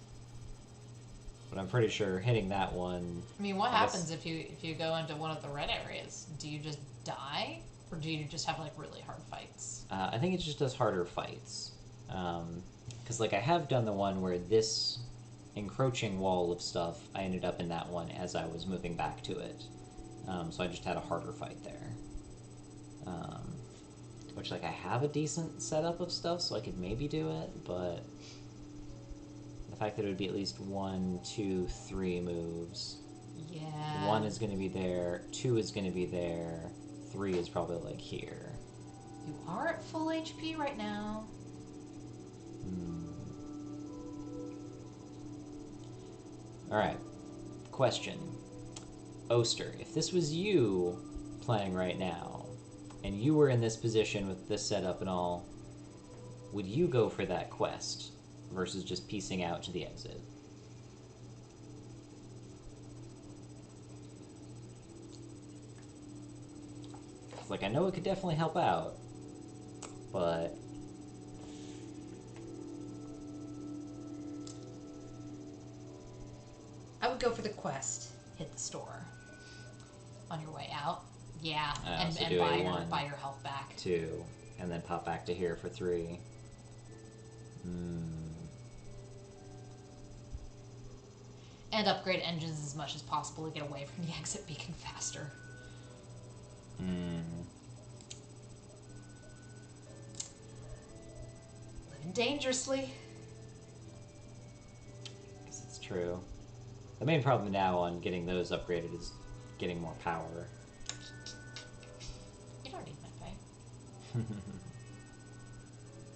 But I'm pretty sure hitting that one... I mean, what I guess- happens if you go into one of the red areas? Do you just die? Or do you just have, like, really hard fights? I think it just does harder fights. Because, like, I have done the one where this encroaching wall of stuff, I ended up in that one as I was moving back to it. So I just had a harder fight there. Which, like, I have a decent setup of stuff, so I could maybe do it, but... the fact that it would be at least 1, 2, 3 moves. Yeah. 1 is going to be there, 2 is going to be there, 3 is probably, like, here. You are at full HP right now. Alright. Question. Oster, if this was you playing right now, and you were in this position with this setup and all, would you go for that quest versus just piecing out to the exit? Like, I know it could definitely help out, but... I would go for the quest. Hit the store. On your way out. Yeah. and so and do buy a your, 1. buy your health back. 2, and then pop back to here for 3. And upgrade engines as much as possible to get away from the exit beacon faster. dangerously. Guess it's true. The main problem now on getting those upgraded is getting more power. You don't need medbay.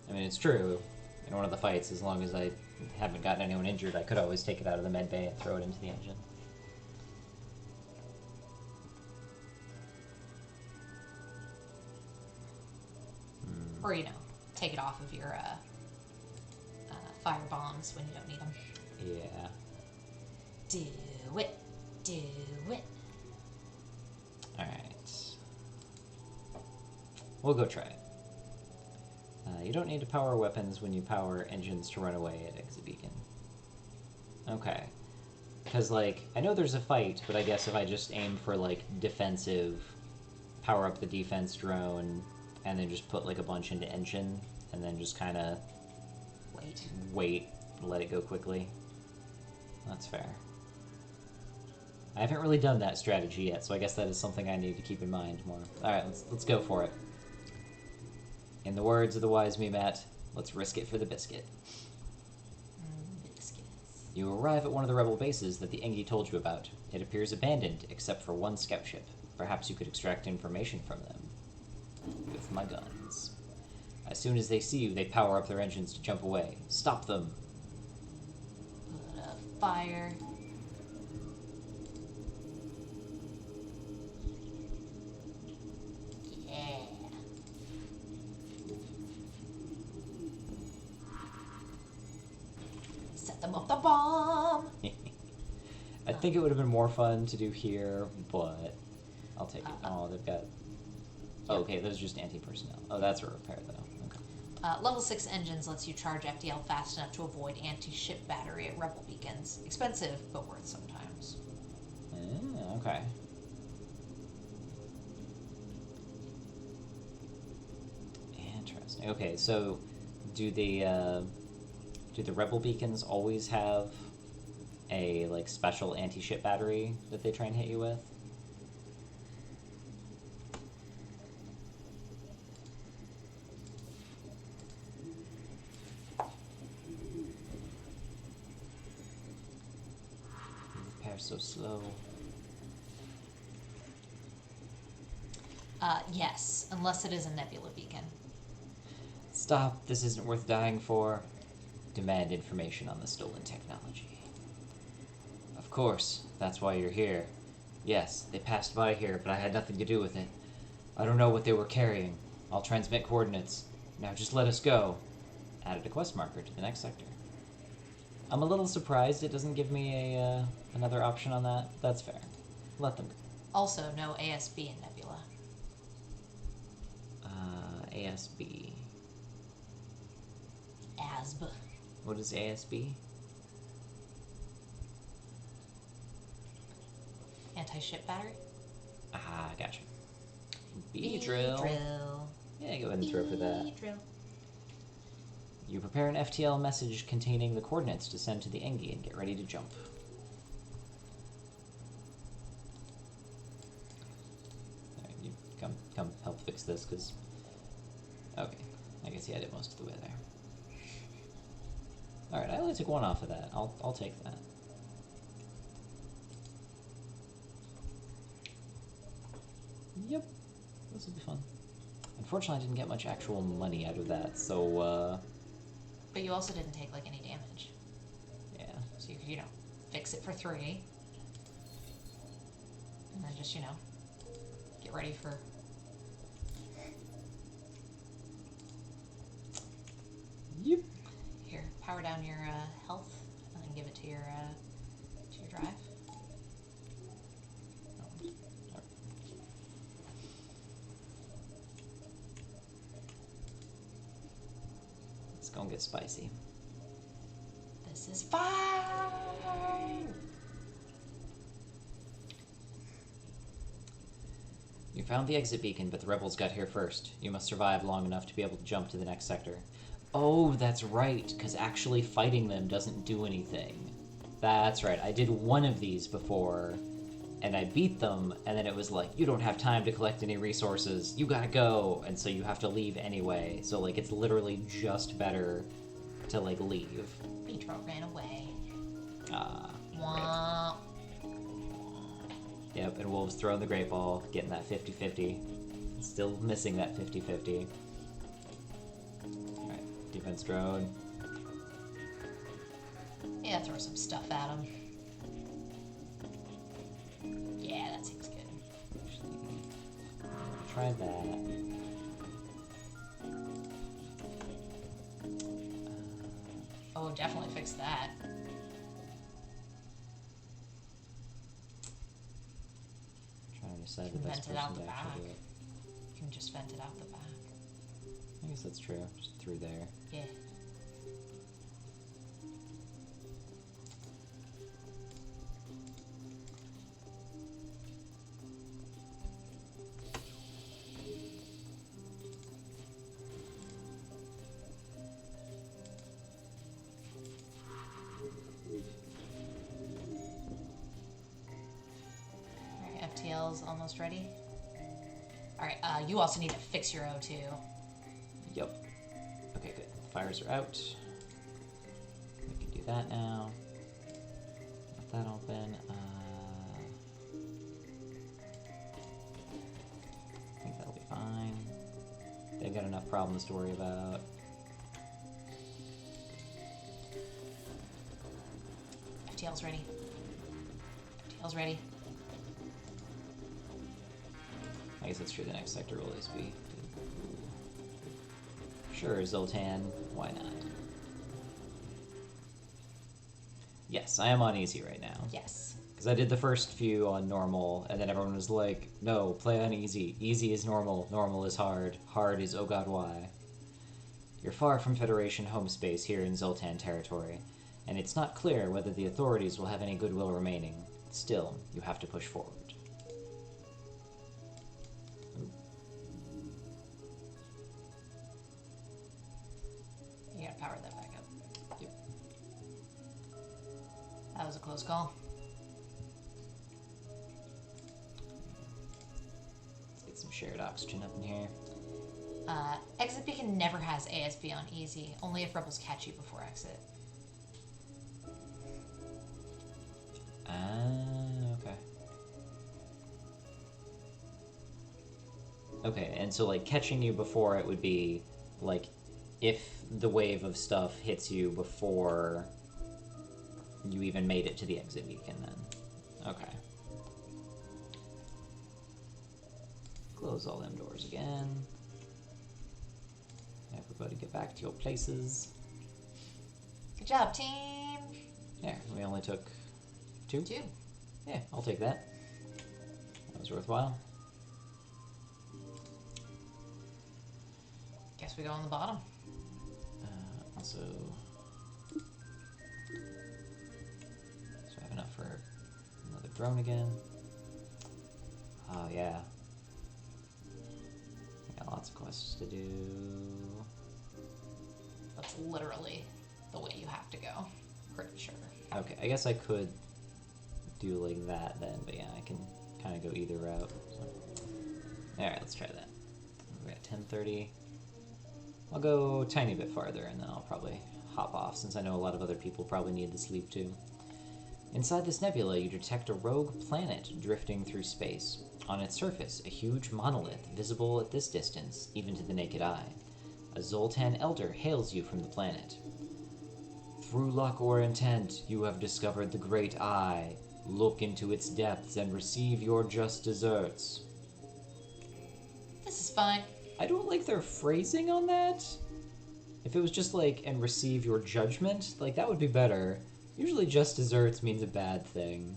I mean, it's true. In one of the fights, as long as I haven't gotten anyone injured, I could always take it out of the med bay and throw it into the engine. Or, you know, take it off of your fire bombs when you don't need them. Yeah. Do it. Do it. Alright. We'll go try it. You don't need to power weapons when you power engines to run away at Exit Beacon. Okay. Because, like, I know there's a fight, but I guess if I just aim for, like, defensive, power up the defense drone, and then just put, like, a bunch into engine, and then just kind of wait, let it go quickly. That's fair. I haven't really done that strategy yet, so I guess that is something I need to keep in mind more. Alright, let's go for it. In the words of the wise me, Matt, let's risk it for the biscuit. Biscuits. You arrive at one of the rebel bases that the Engi told you about. It appears abandoned, except for one scout ship. Perhaps you could extract information from them. With my guns. As soon as they see you, they power up their engines to jump away. Stop them! Put a fire. Yeah. Set them up the bomb. I think it would have been more fun to do here, but I'll take it. Oh, they've got... Oh, okay, those are just anti-personnel. Oh, that's a repair, though. Okay. Level 6 engines lets you charge FDL fast enough to avoid anti-ship battery at rebel beacons. Expensive, but worth sometimes. Okay. Interesting. Okay, so do the rebel beacons always have a like special anti-ship battery that they try and hit you with? Repair so slow. Yes, unless it is a nebula beacon. Stop, this isn't worth dying for. Demand information on the stolen technology. Of course, that's why you're here. Yes, they passed by here, but I had nothing to do with it. I don't know what they were carrying. I'll transmit coordinates. Now just let us go. Added a quest marker to the next sector. I'm a little surprised it doesn't give me a another option on that. That's fair. Let them go. Also, no ASB in Nebula. ASB. ASB. What is ASB? Anti-ship battery? Ah, gotcha. B-drill. Drill. Yeah, go ahead and throw for that. B-drill. You prepare an FTL message containing the coordinates to send to the Engi and get ready to jump. Alright, you come help fix this, because... Okay, I guess he had it most of the way there. Alright, I only took one off of that. I'll take that. Yep, this will be fun. Unfortunately, I didn't get much actual money out of that, so, But you also didn't take, like, any damage. yeah. So you could, you know, fix it for 3. And then just, you know, get ready for... Yep. Here, power down your health, and then give it to your drive. It's gonna get spicy. This is fine! You found the exit beacon, but the rebels got here first. You must survive long enough to be able to jump to the next sector. Oh, that's right, because actually fighting them doesn't do anything. That's right, I did one of these before, and I beat them, and then it was like, you don't have time to collect any resources, you gotta go, and so you have to leave anyway. So, like, it's literally just better to like leave. Petro ran away. Ah. Wah. Yep, and Wolves throwing the Great Ball, getting that 50-50. Still missing that 50-50. Alright, defense drone. Yeah, throw some stuff at him. Yeah, that seems good. Actually, try that. Oh, definitely fix that. Trying to decide the Can best vent it out person the to actually back. do it. You can just vent it out the back. I guess that's true. Just through there. Yeah. Alright, FTL's almost ready. Alright, you also need to fix your O2. Yep. Okay, good. Fires are out. We can do that now. Let that open. I think that'll be fine. They've got enough problems to worry about. FTL's ready. FTL's ready. I guess that's true. The next sector will always be. Sure, Zoltan. Why not? Yes, I am on easy right now. Yes. Because I did the first few on normal, and then everyone was like, no, play on easy. Easy is normal. Normal is hard. Hard is oh god why. You're far from Federation home space here in Zoltan territory, and it's not clear whether the authorities will have any goodwill remaining. Still, you have to push forward. You gotta power that back up. Yep. That was a close call. Let's get some shared oxygen up in here. Exit beacon never has ASB on easy, only if rebels catch you before exit. Okay. Okay, and so like catching you before it would be like if the wave of stuff hits you before you even made it to the exit beacon then. Okay. Close all them doors again. Everybody get back to your places. Good job, team! There, we only took 2? 2. Yeah, I'll take that. That was worthwhile. Guess we go on the bottom. Also, so I have enough for another drone again. Oh yeah, I got lots of quests to do. That's literally the way you have to go. Pretty sure. Okay, I guess I could do like that then, but yeah, I can kind of go either route. So. All right, let's try that. We're at 10:30. I'll go a tiny bit farther, and then I'll probably hop off, since I know a lot of other people probably need the sleep too. Inside this nebula, you detect a rogue planet drifting through space. On its surface, a huge monolith, visible at this distance, even to the naked eye. A Zoltan elder hails you from the planet. Through luck or intent, you have discovered the Great Eye. Look into its depths and receive your just deserts. This is fine. I don't like their phrasing on that. If it was just like, and receive your judgment, like that would be better. Usually just desserts means a bad thing.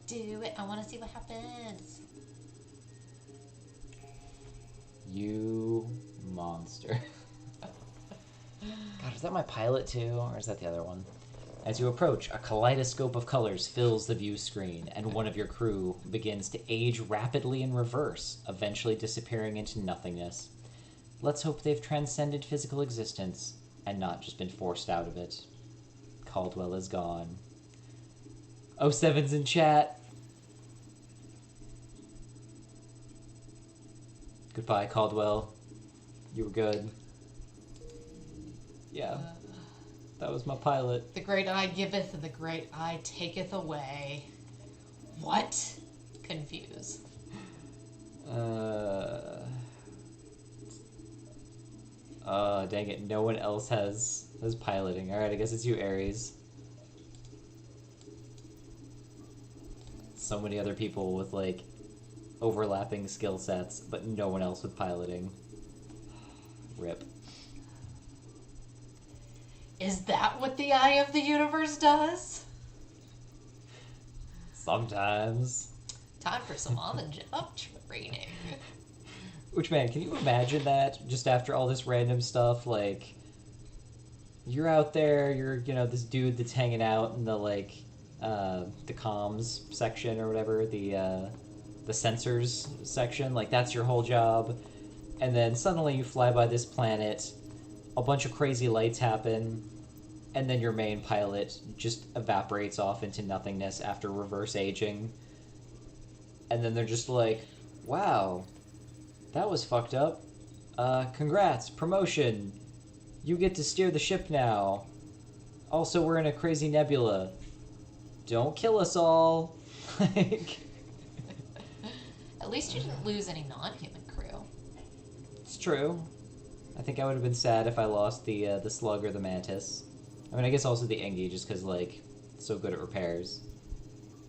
Do it. I want to see what happens. You monster. God, is that my pilot too, or is that the other one? As you approach, a kaleidoscope of colors fills the view screen, and one of your crew begins to age rapidly in reverse, eventually disappearing into nothingness. Let's hope they've transcended physical existence, and not just been forced out of it. Caldwell is gone. 07's in chat. Goodbye, Caldwell. You were good. Yeah. That was my pilot. The great eye giveth and the great eye taketh away. What? Confuse. Dang it, no one else has piloting. Alright, I guess it's you, Ares. So many other people with, like, overlapping skill sets, but no one else with piloting. Rip. Is that what the eye of the universe does? Sometimes. Time for some on-the-job training. Which, man, can you imagine that? Just after all this random stuff, like, you're out there, you're, this dude that's hanging out in the, like, the comms section or whatever, the sensors section, like, that's your whole job. And then suddenly you fly by this planet, a bunch of crazy lights happen, and then your main pilot just evaporates off into nothingness after reverse aging. And then they're just like, wow, that was fucked up. Congrats, promotion. You get to steer the ship now. Also, we're in a crazy nebula. Don't kill us all. Like, At least you didn't lose any non-human crew. it's true. I think I would have been sad if I lost the slug or the mantis. I mean, I guess also the Engi, just because, like, it's so good at repairs.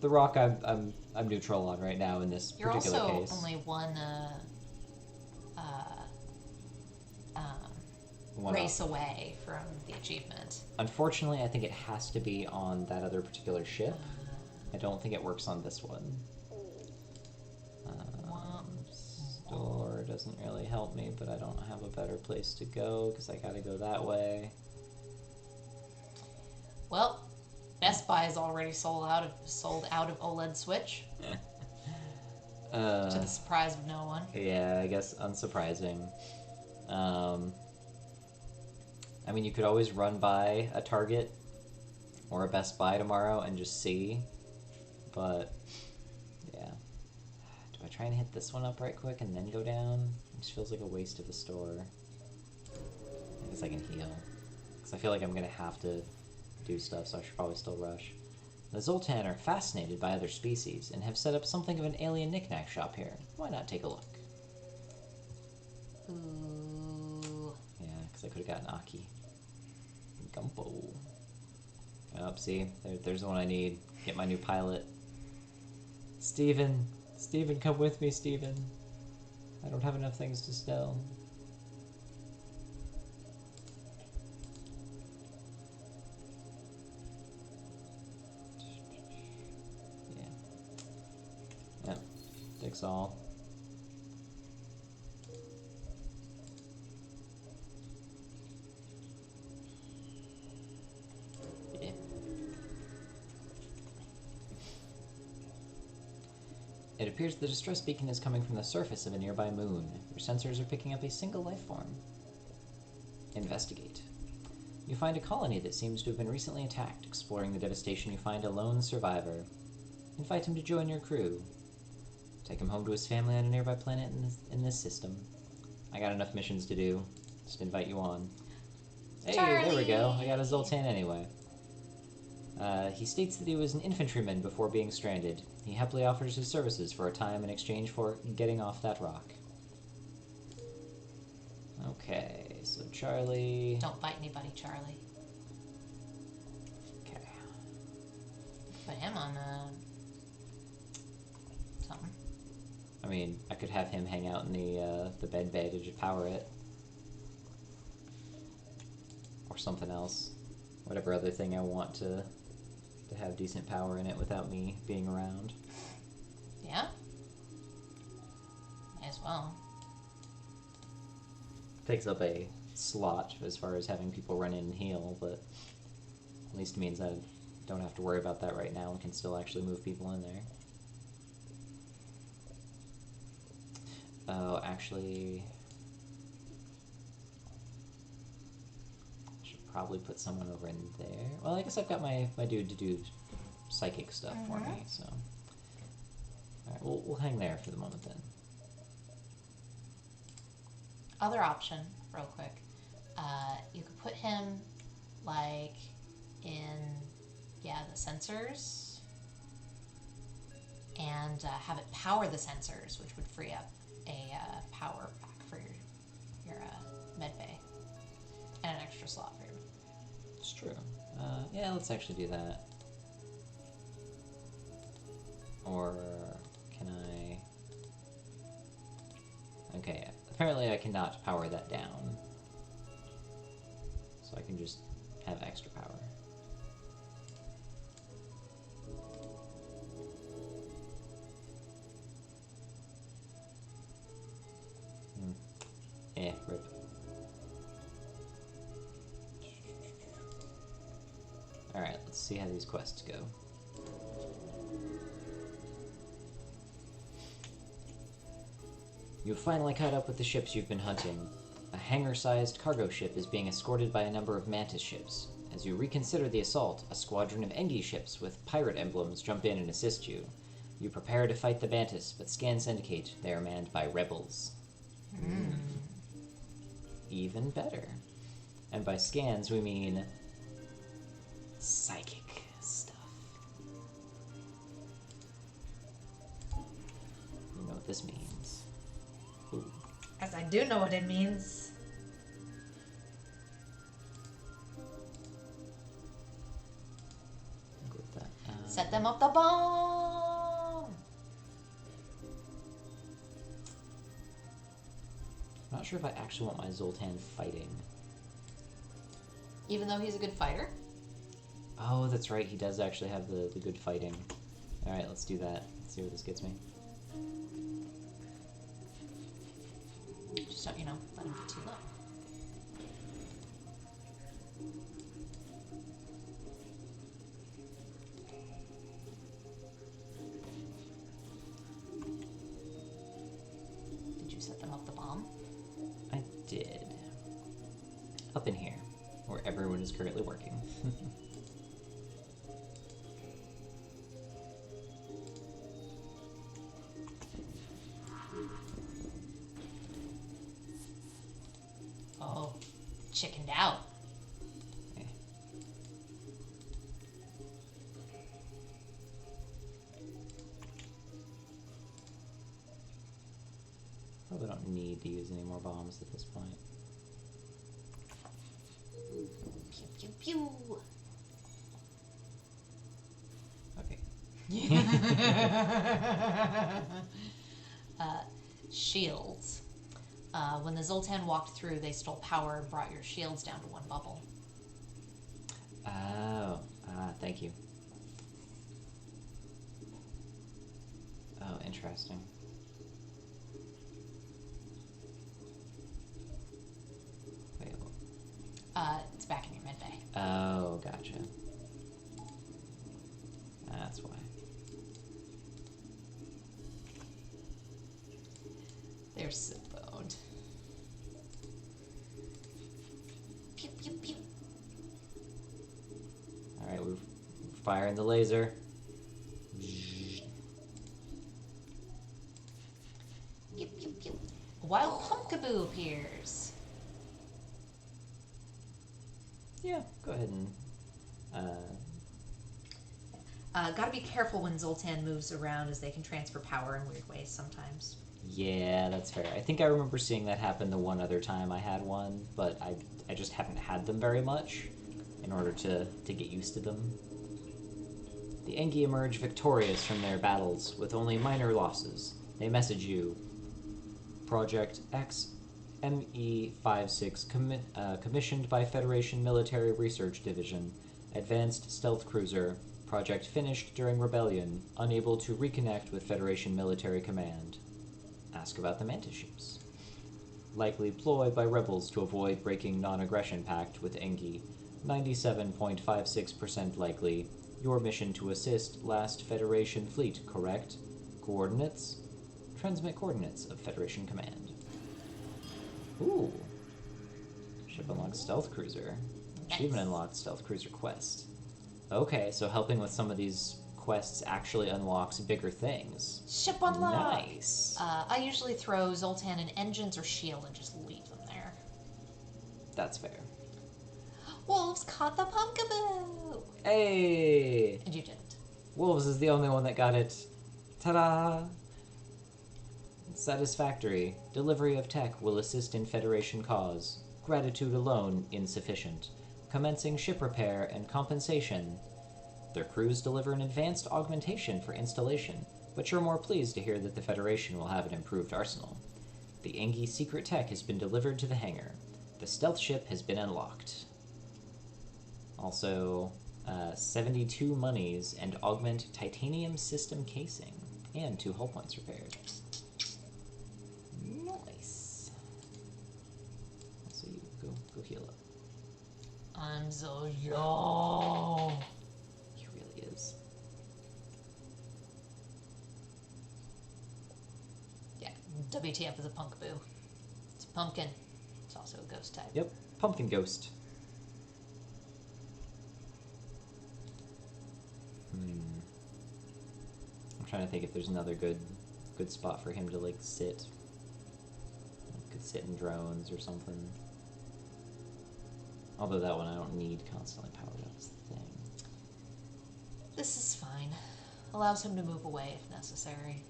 The rock I'm neutral on right now in this You're particular also case. only one One race up. away from the achievement. Unfortunately, I think it has to be on that other particular ship. I don't think it works on this one. Store doesn't really help me, but I don't have a better place to go because I gotta go that way. Well, Best Buy is already sold out of OLED Switch, to the surprise of no one. Yeah, I guess unsurprising. I mean, you could always run by a Target or a Best Buy tomorrow and just see, but yeah. Do I try and hit this one up right quick and then go down? It just feels like a waste of a store. I guess I can heal, because I feel like I'm gonna have to do stuff, so I should probably still rush. The Zoltan are fascinated by other species and have set up something of an alien knickknack shop here. Why not take a look? Ooh. Yeah, because I could have gotten Aki. Gumpo. Oh, see? There's the one I need. Get my new pilot. Steven! Steven, come with me, Steven. I don't have enough things to sell. Yeah. Yep. Takes all. Yeah. It appears the distress beacon is coming from the surface of a nearby moon. Your sensors are picking up a single life form. Investigate. You find a colony that seems to have been recently attacked. Exploring the devastation, you find a lone survivor. Invite him to join your crew. Take him home to his family on a nearby planet in this system. I got enough missions to do. Just invite you on. Hey, there we go. I got a Zoltan anyway. He states that he was an infantryman before being stranded. He happily offers his services for a time in exchange for getting off that rock. Okay, so Charlie... Don't bite anybody, Charlie. Okay. Put him on something. I mean, I could have him hang out in the bed bay to just power it. Or something else. Whatever other thing I want to have decent power in it without me being around. Yeah? May as well. Takes up a slot as far as having people run in and heal, but at least it means I don't have to worry about that right now and can still actually move people in there. Oh, actually... I should probably put someone over in there. Well, I guess I've got my dude to do psychic stuff for me, so... Alright, we'll hang there for the moment then. Other option, real quick. You could put him like in, yeah, the sensors, and have it power the sensors, which would free up a power pack for your med bay and an extra slot for your. It's true. Yeah, let's actually do that. Or can I? Okay, apparently I cannot power that down. So I can just have extra power. Rip. Alright, let's see how these quests go. You've finally caught up with the ships you've been hunting. A hangar-sized cargo ship is being escorted by a number of Mantis ships. As you reconsider the assault, a squadron of Engi ships with pirate emblems jump in and assist you. You prepare to fight the Mantis, but scans indicate they are manned by rebels. Even better. And by scans, we mean psychic stuff. You know what this means. Ooh. As I do know what it means. I'll go with that. Set them up the bomb! I'm not sure if I actually want my Zoltan fighting. Even though he's a good fighter. Oh, that's right. He does actually have the good fighting. Alright, let's do that. Let's see where this gets me. Just don't, let him get too low. Did you set them up the bomb? I did. Up in here, where everyone is currently working. Oh, chickened out. Okay. Probably don't need to use any more bombs at this point. Pew, pew, pew. Okay. Shields. When the Zoltan walked through, they stole power and brought your shields down to one bubble. Oh, thank you. Oh, interesting. Wait, It's back in your med bay. oh, gotcha. That's why. They're so boned. Pew, pew, pew. Alright, we're firing the laser. Pew, pew, pew. A wild pumpkaboo appears. Yeah, go ahead and Gotta be careful when Zoltan moves around, as they can transfer power in weird ways sometimes. yeah, that's fair. I think I remember seeing that happen the one other time I had one, but I just haven't had them very much in order to get used to them. The Engi emerge victorious from their battles with only minor losses. They message you. Project X ME56 commissioned by Federation Military Research Division. Advanced stealth cruiser. Project finished during rebellion. Unable to reconnect with Federation Military Command. Ask about the Mantis ships. Likely ploy by rebels to avoid breaking non-aggression pact with Engi. 97.56% likely. Your mission to assist last Federation fleet, correct? Coordinates? Transmit coordinates of Federation Command. Ooh. Ship unlocked stealth cruiser. Achievement unlocked stealth cruiser quest. Okay, so helping with some of these quests actually unlocks bigger things. Ship unlock! Nice. I usually throw Zoltan in engines or shield and just leave them there. That's fair. Wolves caught the pumpkaboo! Hey! And you didn't. Wolves is the only one that got it. Ta-da! Satisfactory. Delivery of tech will assist in Federation cause. Gratitude alone insufficient. Commencing ship repair and compensation. Their crews deliver an advanced augmentation for installation, but you're more pleased to hear that the Federation will have an improved arsenal. The Engi secret tech has been delivered to the hangar. The stealth ship has been unlocked. Also, 72 monies and augment titanium system casing. And 2 hull points repaired. Nice. So you go heal up. I'm so young. He really is. Yeah, WTF is a pumpkaboo. It's a pumpkin. It's also a ghost type. Yep, pumpkin ghost. I'm trying to think if there's another good spot for him to like sit. Could sit in drones or something. Although that one I don't need constantly powered up is the thing. This is fine. Allows him to move away if necessary.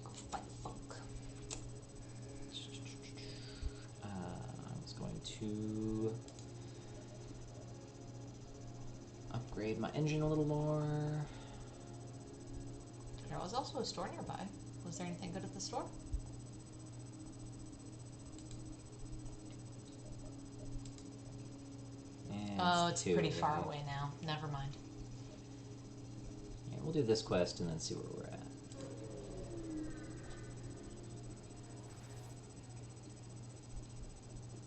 Go fight folk. I was going to upgrade my engine a little more. There was also a store nearby. Was there anything good at the store? And Oh, it's 2, pretty far right? away now. Never mind. Yeah, we'll do this quest and then see where we're at.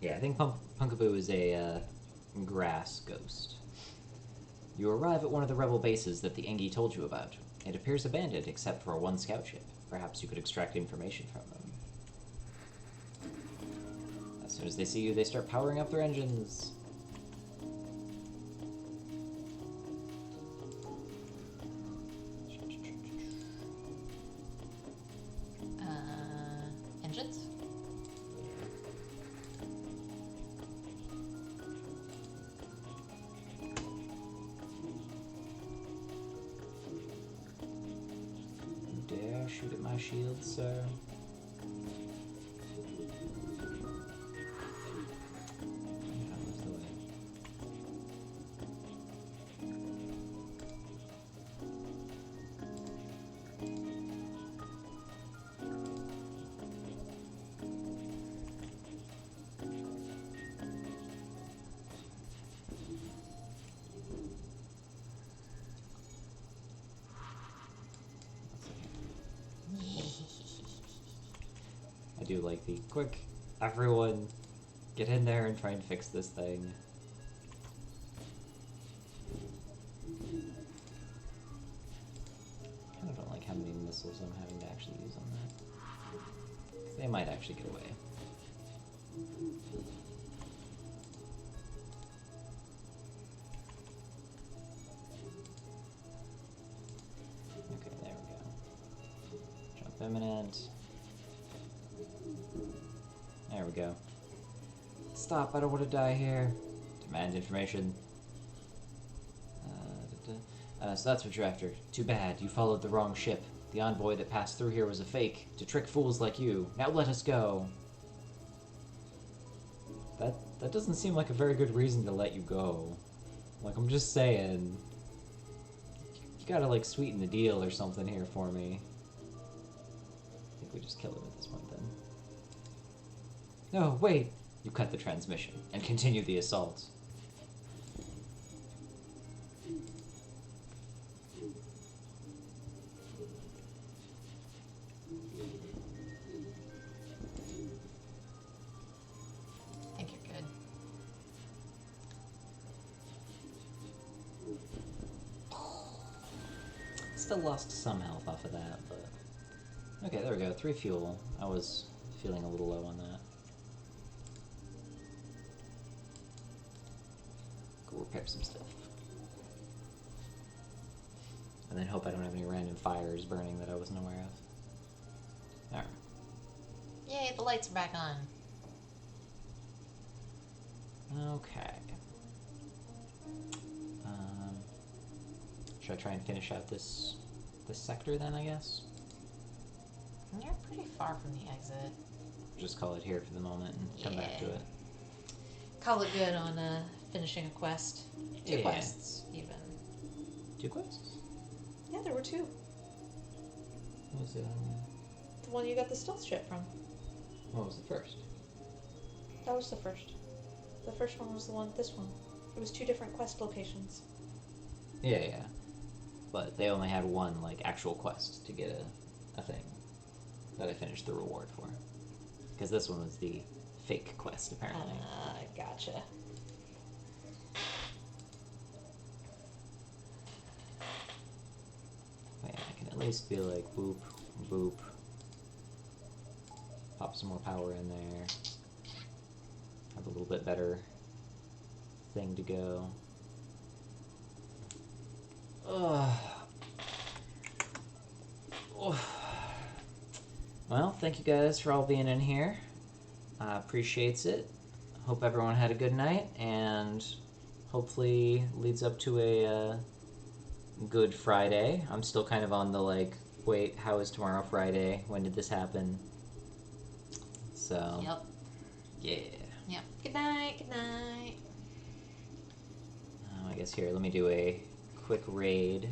Yeah, I think Punkaboo is a grass ghost. You arrive at one of the rebel bases that the Engi told you about. It appears abandoned except for one scout ship. Perhaps you could extract information from them. As soon as they see you, they start powering up their engines. Engines? You dare shoot at my shield, sir? Yeah, that was the way. I do like the quick, everyone get in there and try and fix this thing. I kind of don't like how many missiles I'm having to actually use on that. 'Cause they might actually get away. Okay, there we go. Jump imminent. There we go. Stop, I don't want to die here. Demand information. So that's what you're after. Too bad, you followed the wrong ship. The envoy that passed through here was a fake, to trick fools like you. Now let us go. That doesn't seem like a very good reason to let you go. Like, I'm just saying. You gotta, like, sweeten the deal or something here for me. I think we just kill him at this point, then. No, wait! You cut the transmission, and continue the assault. I think you're good. Still lost some health off of that, but... Okay, there we go. 3 fuel. I was feeling a little low on that. Go repair some stuff. And then hope I don't have any random fires burning that I wasn't aware of. Alright. Yay, the lights are back on. Okay. Should I try and finish out this sector then, I guess? You're pretty far from the exit. Just call it here for the moment and come back to Yeah. it. Call it good on finishing a quest. Two Yeah. quests, even. 2 quests? Yeah, there were 2. What was it? The one you got the stealth ship from. What was the first? That was the first. The first one was this one. It was 2 different quest locations. Yeah. But they only had one, like, actual quest to get a thing that I finished the reward for. Because this one was the fake quest, apparently. Gotcha. Yeah, I can at least be like, boop, boop. Pop some more power in there. Have a little bit better thing to go. Ugh. Well, thank you guys for all being in here. Appreciates it. Hope everyone had a good night, and hopefully leads up to a good Friday. I'm still kind of on the like, wait, how is tomorrow Friday? When did this happen? So, Yep. yeah. Yep. Good night. Good night. I guess here, let me do a quick raid.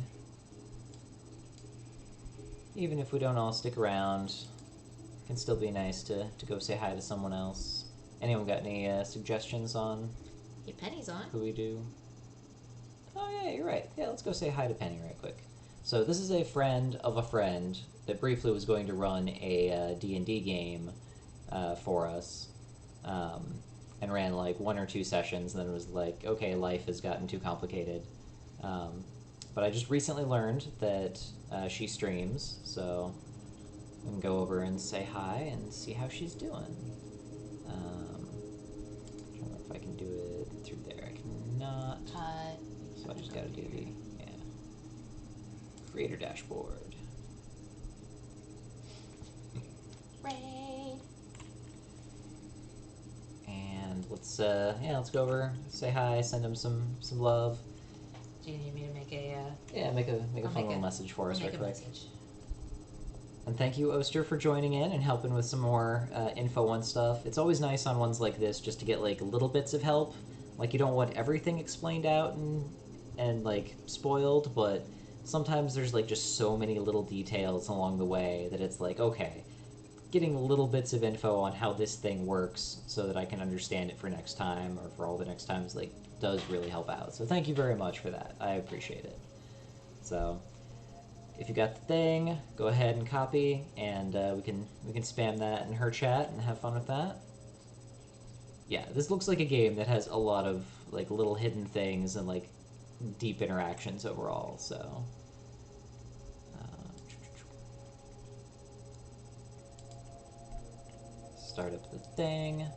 Even if we don't all stick around, it can still be nice to go say hi to someone else. Anyone got any suggestions on Hey, Penny's on. who we do? Oh yeah, you're right. Yeah, let's go say hi to Penny right quick. So this is a friend of a friend that briefly was going to run a D&D game for us, and ran like 1 or 2 sessions, and then was like, okay, life has gotten too complicated. But I just recently learned that she streams, so I can go over and say hi and see how she's doing. I don't know if I can do it through there. I cannot. So I just gotta do the creator dashboard. Raid. And let's go over, say hi, send him some love. Do you need me to make a? Yeah, make a I'll fun make little a- message for I'll us make right a quick. message. And thank you, Oster, for joining in and helping with some more info on stuff. It's always nice on ones like this just to get like little bits of help. Like, you don't want everything explained out and like spoiled, but sometimes there's like just so many little details along the way that it's like, okay, getting little bits of info on how this thing works so that I can understand it for next time or for all the next times, like, does really help out. So thank you very much for that. I appreciate it. So if you got the thing, go ahead and copy, and we can spam that in her chat and have fun with that. Yeah, this looks like a game that has a lot of like little hidden things and like deep interactions overall. So start up the thing.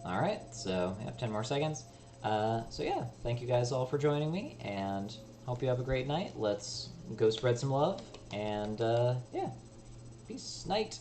All right, so we have 10 more seconds. So yeah, thank you guys all for joining me, and hope you have a great night. Let's go spread some love, and yeah, peace, night.